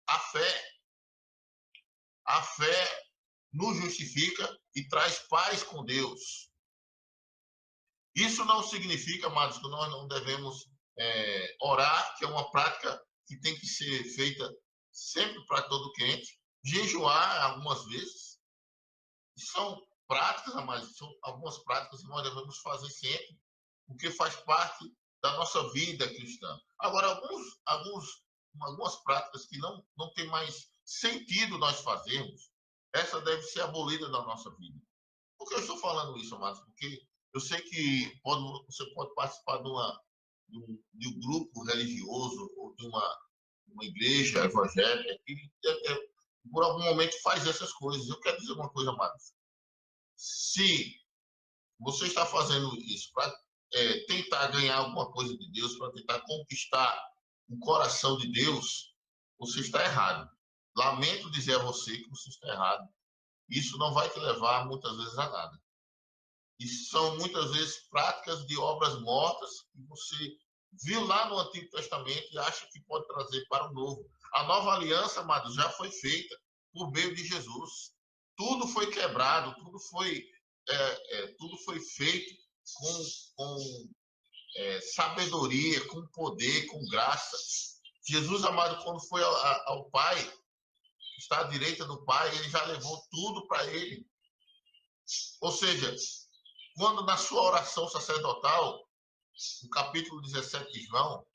a fé. A fé nos justifica e traz paz com Deus. Isso não significa, amados, que nós não devemos orar, que é uma prática que tem que ser feita sempre para todo crente, jejuar algumas vezes. São práticas, amados, são algumas práticas que nós devemos fazer sempre, porque faz parte da nossa vida cristã. Agora, algumas práticas que não tem mais sentido nós fazermos, essa deve ser abolida da nossa vida. Por que eu estou falando isso, amados? Porque eu sei que você pode participar de um grupo religioso ou de uma igreja evangélica que por algum momento faz essas coisas. Eu quero dizer uma coisa, amados. Se você está fazendo isso para tentar ganhar alguma coisa de Deus, para tentar conquistar o coração de Deus, você está errado. Lamento dizer a você que você está errado. Isso não vai te levar muitas vezes a nada. Isso são muitas vezes práticas de obras mortas que você viu lá no Antigo Testamento e acha que pode trazer para o Novo. A nova aliança, amados, já foi feita por meio de Jesus. Tudo foi quebrado, tudo foi feito com sabedoria, com poder, com graça. Jesus, amado, quando foi ao Pai, está à direita do Pai, ele já levou tudo para ele. Ou seja, quando na sua oração sacerdotal, no capítulo 17 de João,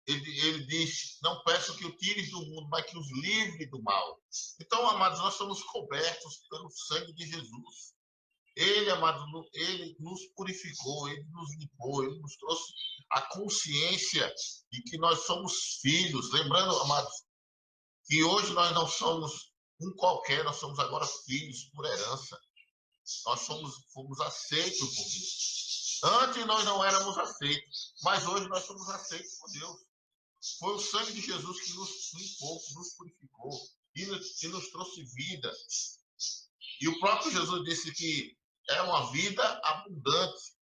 ele diz, não peço que o tires do mundo, mas que os livre do mal. Então, amados, nós somos cobertos pelo sangue de Jesus. Ele, amado, ele nos purificou, ele nos limpou, ele nos trouxe a consciência de que nós somos filhos. Lembrando, amados, que hoje nós não somos um qualquer, nós somos agora filhos por herança. Nós fomos aceitos por Deus. Antes nós não éramos aceitos, mas hoje nós somos aceitos por Deus. Foi o sangue de Jesus que nos limpou, que nos purificou e nos trouxe vida. E o próprio Jesus disse que é uma vida abundante.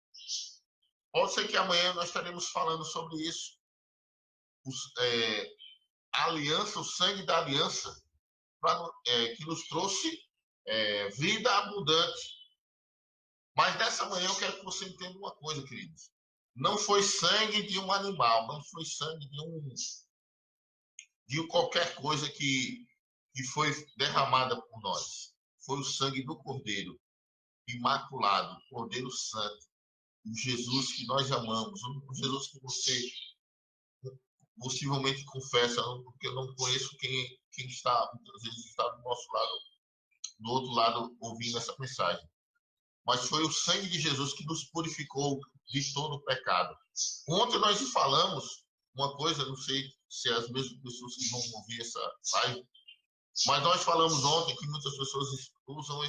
Pode ser que amanhã nós estaremos falando sobre isso. A aliança, o sangue da aliança, que nos trouxe vida abundante. Mas nessa manhã eu quero que você entenda uma coisa, queridos. Não foi sangue de um animal, não foi sangue de qualquer coisa que foi derramada por nós. Foi o sangue do Cordeiro, imaculado, Cordeiro Santo, o Jesus que nós amamos, o Jesus que você possivelmente confessa, porque eu não conheço quem está, muitas vezes está do nosso lado, do outro lado, ouvindo essa mensagem. Mas foi o sangue de Jesus que nos purificou de todo o pecado. Ontem nós falamos uma coisa, não sei se é as mesmas pessoas que vão ouvir essa live, mas nós falamos ontem que muitas pessoas usam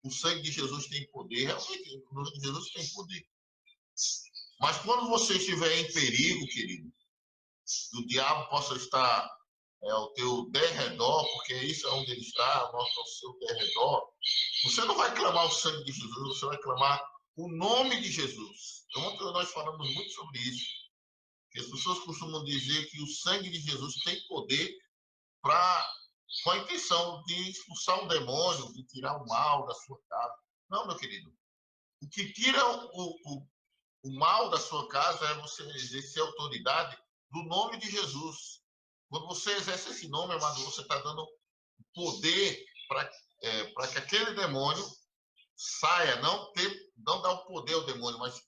o sangue de Jesus tem poder. Realmente, o sangue de Jesus tem poder. Mas quando você estiver em perigo, querido, o diabo possa estar ao teu derredor, porque isso é onde ele está, ao seu derredor, você não vai clamar o sangue de Jesus, você vai clamar o nome de Jesus. Ontem nós falamos muito sobre isso. Que as pessoas costumam dizer que o sangue de Jesus tem poder com a intenção de expulsar um demônio, de tirar o mal da sua casa. Não, meu querido. O que tira o mal da sua casa é você exercer a autoridade do nome de Jesus. Quando você exerce esse nome, amado, você está dando poder para que aquele demônio saia, não dar o poder ao demônio, mas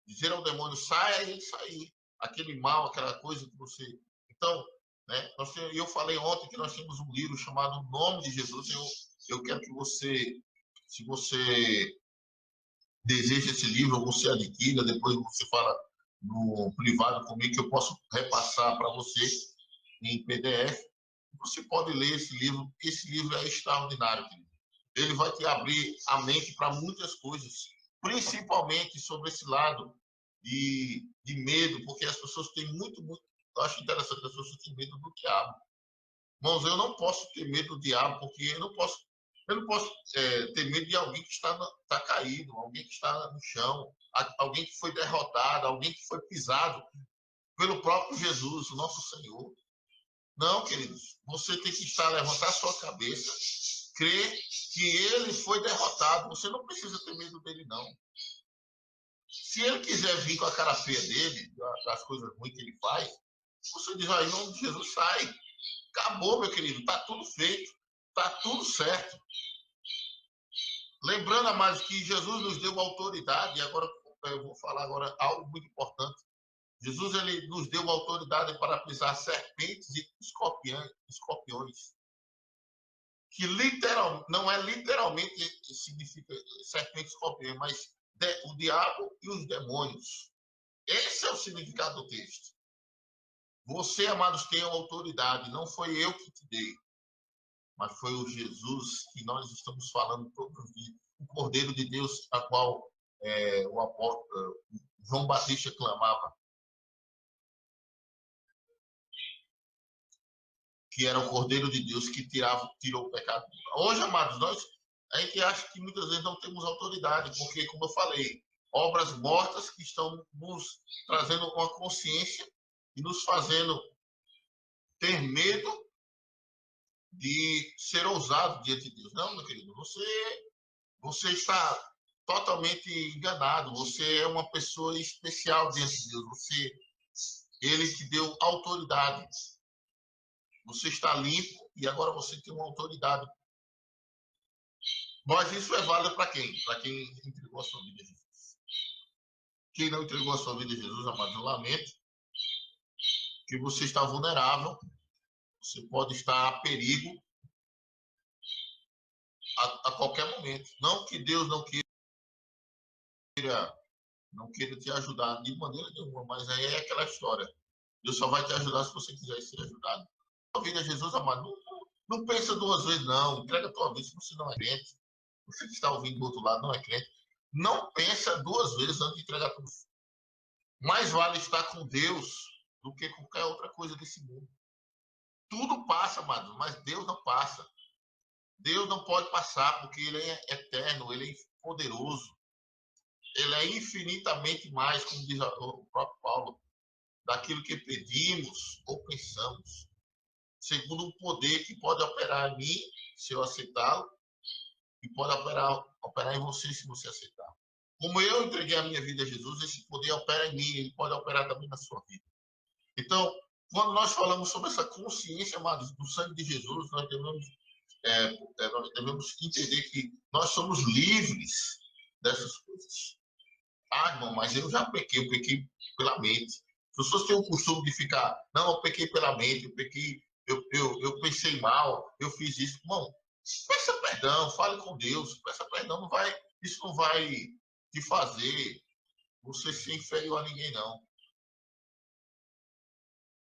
dizer ao demônio, saia e ele sair. Aquele mal, aquela coisa que você... Então, né, eu falei ontem que nós temos um livro chamado O Nome de Jesus. Eu quero que você, se você deseja esse livro, você adquira, depois você fala no privado comigo, que eu posso repassar para você em PDF. Você pode ler esse livro. Esse livro é extraordinário, querido. Ele vai te abrir a mente para muitas coisas, principalmente sobre esse lado de medo, porque as pessoas têm muito, eu acho interessante, as pessoas têm medo do diabo. Irmãos, eu não posso ter medo do diabo, porque eu não posso ter medo de alguém que está caído, alguém que está no chão, alguém que foi derrotado, alguém que foi pisado pelo próprio Jesus, o nosso Senhor. Não, queridos, você tem que levantar sua cabeça, crer que ele foi derrotado. Você não precisa ter medo dele, não. Se ele quiser vir com a cara feia dele, das coisas ruins que ele faz, você diz, em nome de Jesus, sai. Acabou, meu querido, está tudo feito, está tudo certo. Lembrando, amados, que Jesus nos deu autoridade, e agora eu vou falar agora algo muito importante. Jesus ele nos deu autoridade para pisar serpentes e escorpiões. Que não é literalmente significa serpente e escorpião, mas o diabo e os demônios. Esse é o significado do texto. Você, amados, tem autoridade. Não foi eu que te dei, mas foi o Jesus que nós estamos falando todos os dias. O Cordeiro de Deus, a qual o apóstolo João Batista clamava. Que era o Cordeiro de Deus que tirou o pecado. Hoje, amados, a gente acha que muitas vezes não temos autoridade, porque, como eu falei, obras mortas que estão nos trazendo uma consciência e nos fazendo ter medo de ser ousado diante de Deus. Não, meu querido, você está totalmente enganado. Você é uma pessoa especial diante de Deus. Ele te deu autoridade. Você está limpo e agora você tem uma autoridade. Mas isso é válido para quem? Para quem entregou a sua vida a Jesus. Quem não entregou a sua vida a Jesus, amado, eu lamento. que você está vulnerável, você pode estar a perigo a qualquer momento. Não que Deus não queira te ajudar de maneira nenhuma, mas aí é aquela história. Deus só vai te ajudar se você quiser ser ajudado. A vida de Jesus, amado, não pensa duas vezes, não. Entrega a tua vida se você não é crente. Você que está ouvindo do outro lado não é crente. Não pensa duas vezes antes de entregar tudo. Mais vale estar com Deus do que qualquer outra coisa desse mundo. Tudo passa, amado, mas Deus não passa. Deus não pode passar porque Ele é eterno, Ele é poderoso. Ele é infinitamente mais, como diz o próprio Paulo, daquilo que pedimos ou pensamos, segundo um poder que pode operar em mim, se eu aceitá-lo, e pode operar em você, se você aceitar. Como eu entreguei a minha vida a Jesus, esse poder opera em mim, ele pode operar também na sua vida. Então, quando nós falamos sobre essa consciência, amados, do sangue de Jesus, nós devemos entender que nós somos livres dessas coisas. Ah, irmão, mas eu já pequei, eu pequei pela mente. As pessoas têm o costume de ficar, não, eu pequei pela mente, eu pequei, eu pensei mal, eu fiz isso. Irmão, peça perdão, fale com Deus, peça perdão, isso não vai te fazer você ser inferior a ninguém, não.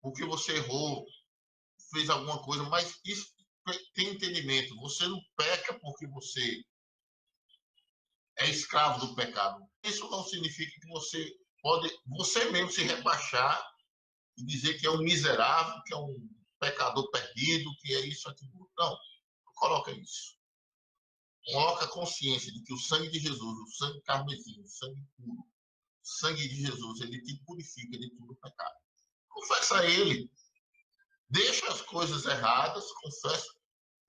Porque você errou, fez alguma coisa, mas isso tem entendimento. Você não peca porque você é escravo do pecado. Isso não significa que você pode, você mesmo se rebaixar e dizer que é um miserável, que é um pecador perdido, que é isso, aquilo. Não, não coloca isso. Coloca a consciência de que o sangue de Jesus, o sangue carmesim, o sangue puro, o sangue de Jesus, ele te purifica de todo pecado. Confessa a ele. Deixa as coisas erradas, confessa.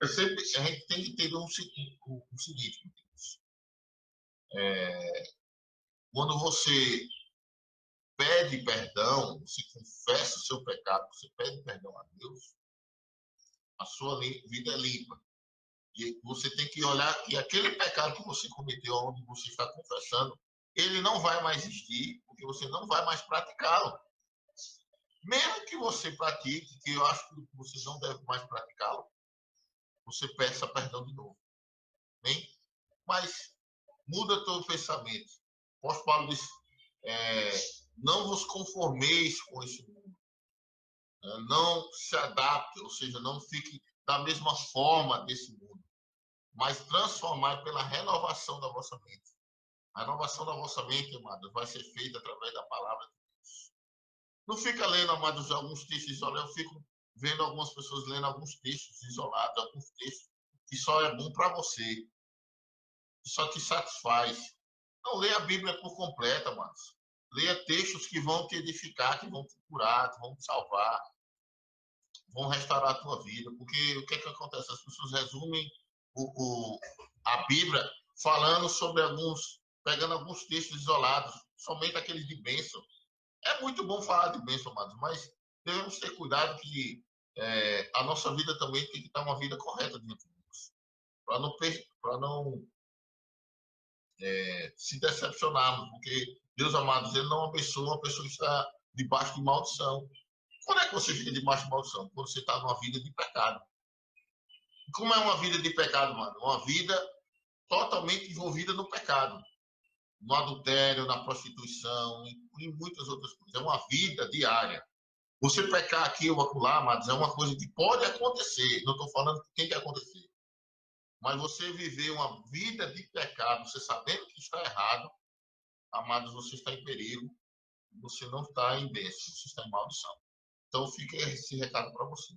A gente tem que entender o seguinte, quando você pede perdão, você confessa o seu pecado, você pede perdão a Deus, a sua vida é limpa. E você tem que olhar que aquele pecado que você cometeu, onde você está confessando, ele não vai mais existir, porque você não vai mais praticá-lo. Mesmo que você pratique, que eu acho que você não deve mais praticá-lo, você peça perdão de novo. Bem? Mas muda todo o pensamento. O apóstolo Paulo diz, não vos conformeis com esse mundo. Não se adapte, ou seja, não fique da mesma forma desse mundo, mas transformar pela renovação da vossa mente. A renovação da vossa mente, amados, vai ser feita através da palavra de Deus. Não fica lendo, amados, alguns textos isolados. Eu fico vendo algumas pessoas lendo alguns textos isolados, alguns textos que só é bom para você, que só te satisfaz. Não leia a Bíblia por completa, amados. Leia textos que vão te edificar, que vão te curar, que vão te salvar, vão restaurar a tua vida. Porque o que é que acontece? As pessoas resumem a Bíblia falando sobre pegando alguns textos isolados, somente aqueles de bênção. É muito bom falar de bênção, amados, mas devemos ter cuidado que a nossa vida também tem que estar uma vida correta diante de Deus. Para não se decepcionarmos, porque Deus, amados, ele não abençoa uma pessoa que está debaixo de maldição. Quando é que você fica debaixo de maldição? Quando você está numa vida de pecado. Como é uma vida de pecado, mano? Uma vida totalmente envolvida no pecado. No adultério, na prostituição, em muitas outras coisas. É uma vida diária. Você pecar aqui ou acolá, amados, é uma coisa que pode acontecer. Não estou falando que tem que acontecer. Mas você viver uma vida de pecado, você sabendo que está errado, amados, você está em perigo. Você não está em bênção, você está em maldição. Então fica esse recado para você.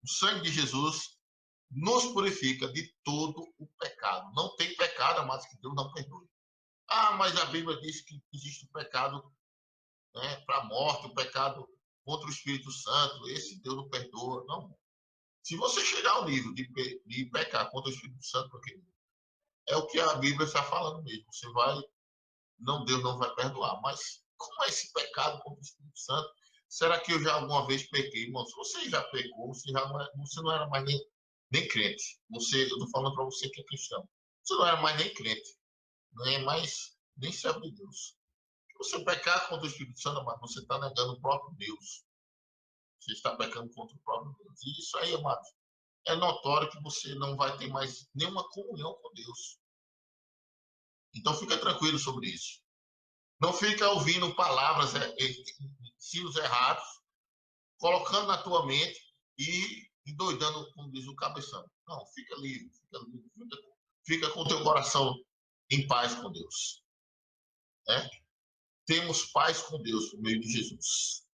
O sangue de Jesus nos purifica de todo o pecado. Não tem pecado, amados, que Deus não perdoe. Ah, mas a Bíblia diz que existe o pecado, né, para a morte, o pecado contra o Espírito Santo. Esse Deus não perdoa. Não. Se você chegar ao nível de pecar contra o Espírito Santo, porque é o que a Bíblia está falando mesmo. Deus não vai perdoar. Mas como é esse pecado contra o Espírito Santo? Será que eu já alguma vez pequei, irmão? Se você já pecou, você não era mais nem crente. Eu estou falando para você que é cristão. Você não era mais nem crente. Não é mais nem servo de Deus. Se você pecar contra o Espírito Santo, mas você está negando o próprio Deus. Você está pecando contra o próprio Deus. E isso aí, amados, é notório que você não vai ter mais nenhuma comunhão com Deus. Então fica tranquilo sobre isso. Não fica ouvindo palavras, ensinos errados, colocando na tua mente e endoidando, como diz o cabeção. Não, fica livre, fica com o teu coração em paz com Deus. Né? Temos paz com Deus por meio de Jesus.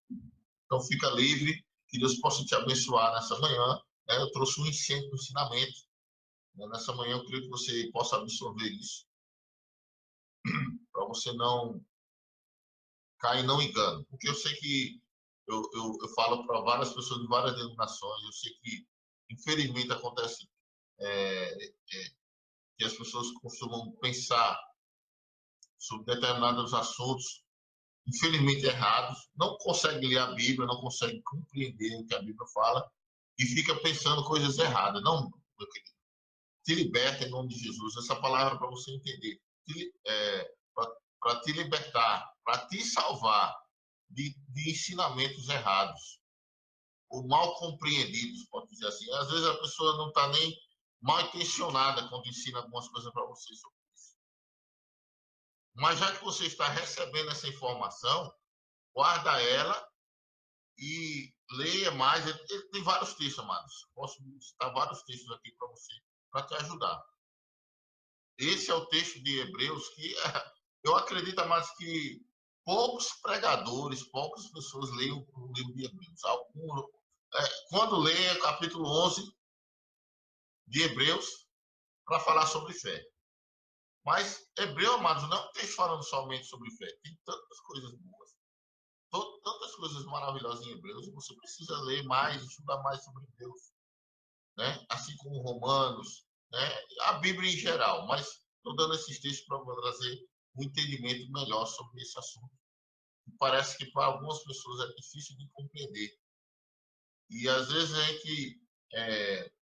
Então fica livre, que Deus possa te abençoar nessa manhã. Né? Eu trouxe um ensinamento. Né? Nessa manhã eu creio que você possa absorver isso, para você não cair não engano. Porque eu sei que eu falo para várias pessoas de várias denominações, eu sei que infelizmente acontece que as pessoas costumam pensar sobre determinados assuntos, infelizmente errados, não conseguem ler a Bíblia, não conseguem compreender o que a Bíblia fala e fica pensando coisas erradas. Não, meu querido. Te liberta em nome de Jesus. Essa palavra para você entender. Para te libertar, para te salvar de ensinamentos errados ou mal compreendidos, pode dizer assim. Às vezes a pessoa não está nem mal intencionada quando ensina algumas coisas para você sobre isso. Mas já que você está recebendo essa informação, guarda ela e leia mais. Tem vários textos, amados. Posso citar vários textos aqui para você, para te ajudar. Esse é o texto de Hebreus que eu acredito, amados, que poucos pregadores, poucas pessoas leem o livro de Hebreus. Quando lê o capítulo 11 de Hebreus para falar sobre fé. Mas Hebreu, amados, não tem falando somente sobre fé. Tem tantas coisas boas, tantas coisas maravilhosas em Hebreus. Você precisa ler mais, estudar mais sobre Deus. Né? Assim como Romanos, né? A Bíblia em geral. Mas estou dando esses textos para trazer um entendimento melhor sobre esse assunto. Parece que para algumas pessoas é difícil de compreender. E às vezes a gente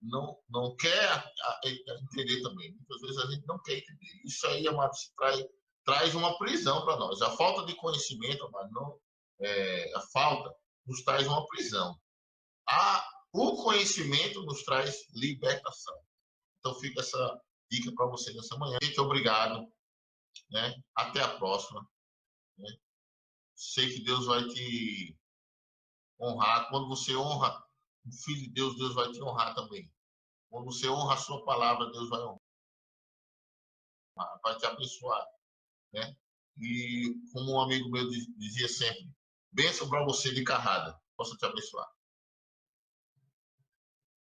não quer entender também. Muitas vezes a gente não quer entender. Isso aí, amado, traz uma prisão para nós. A falta de conhecimento, amado, a falta nos traz uma prisão. O conhecimento nos traz libertação. Então fica essa dica para você nessa manhã. Gente, obrigado. Né? Até a próxima. Né? Sei que Deus vai te honrar. Quando você honra o Filho de Deus, Deus vai te honrar também. Quando você honra a sua palavra, Deus vai honrar, vai te abençoar. Né? E como um amigo meu dizia sempre, bênção para você de carrada, possa te abençoar.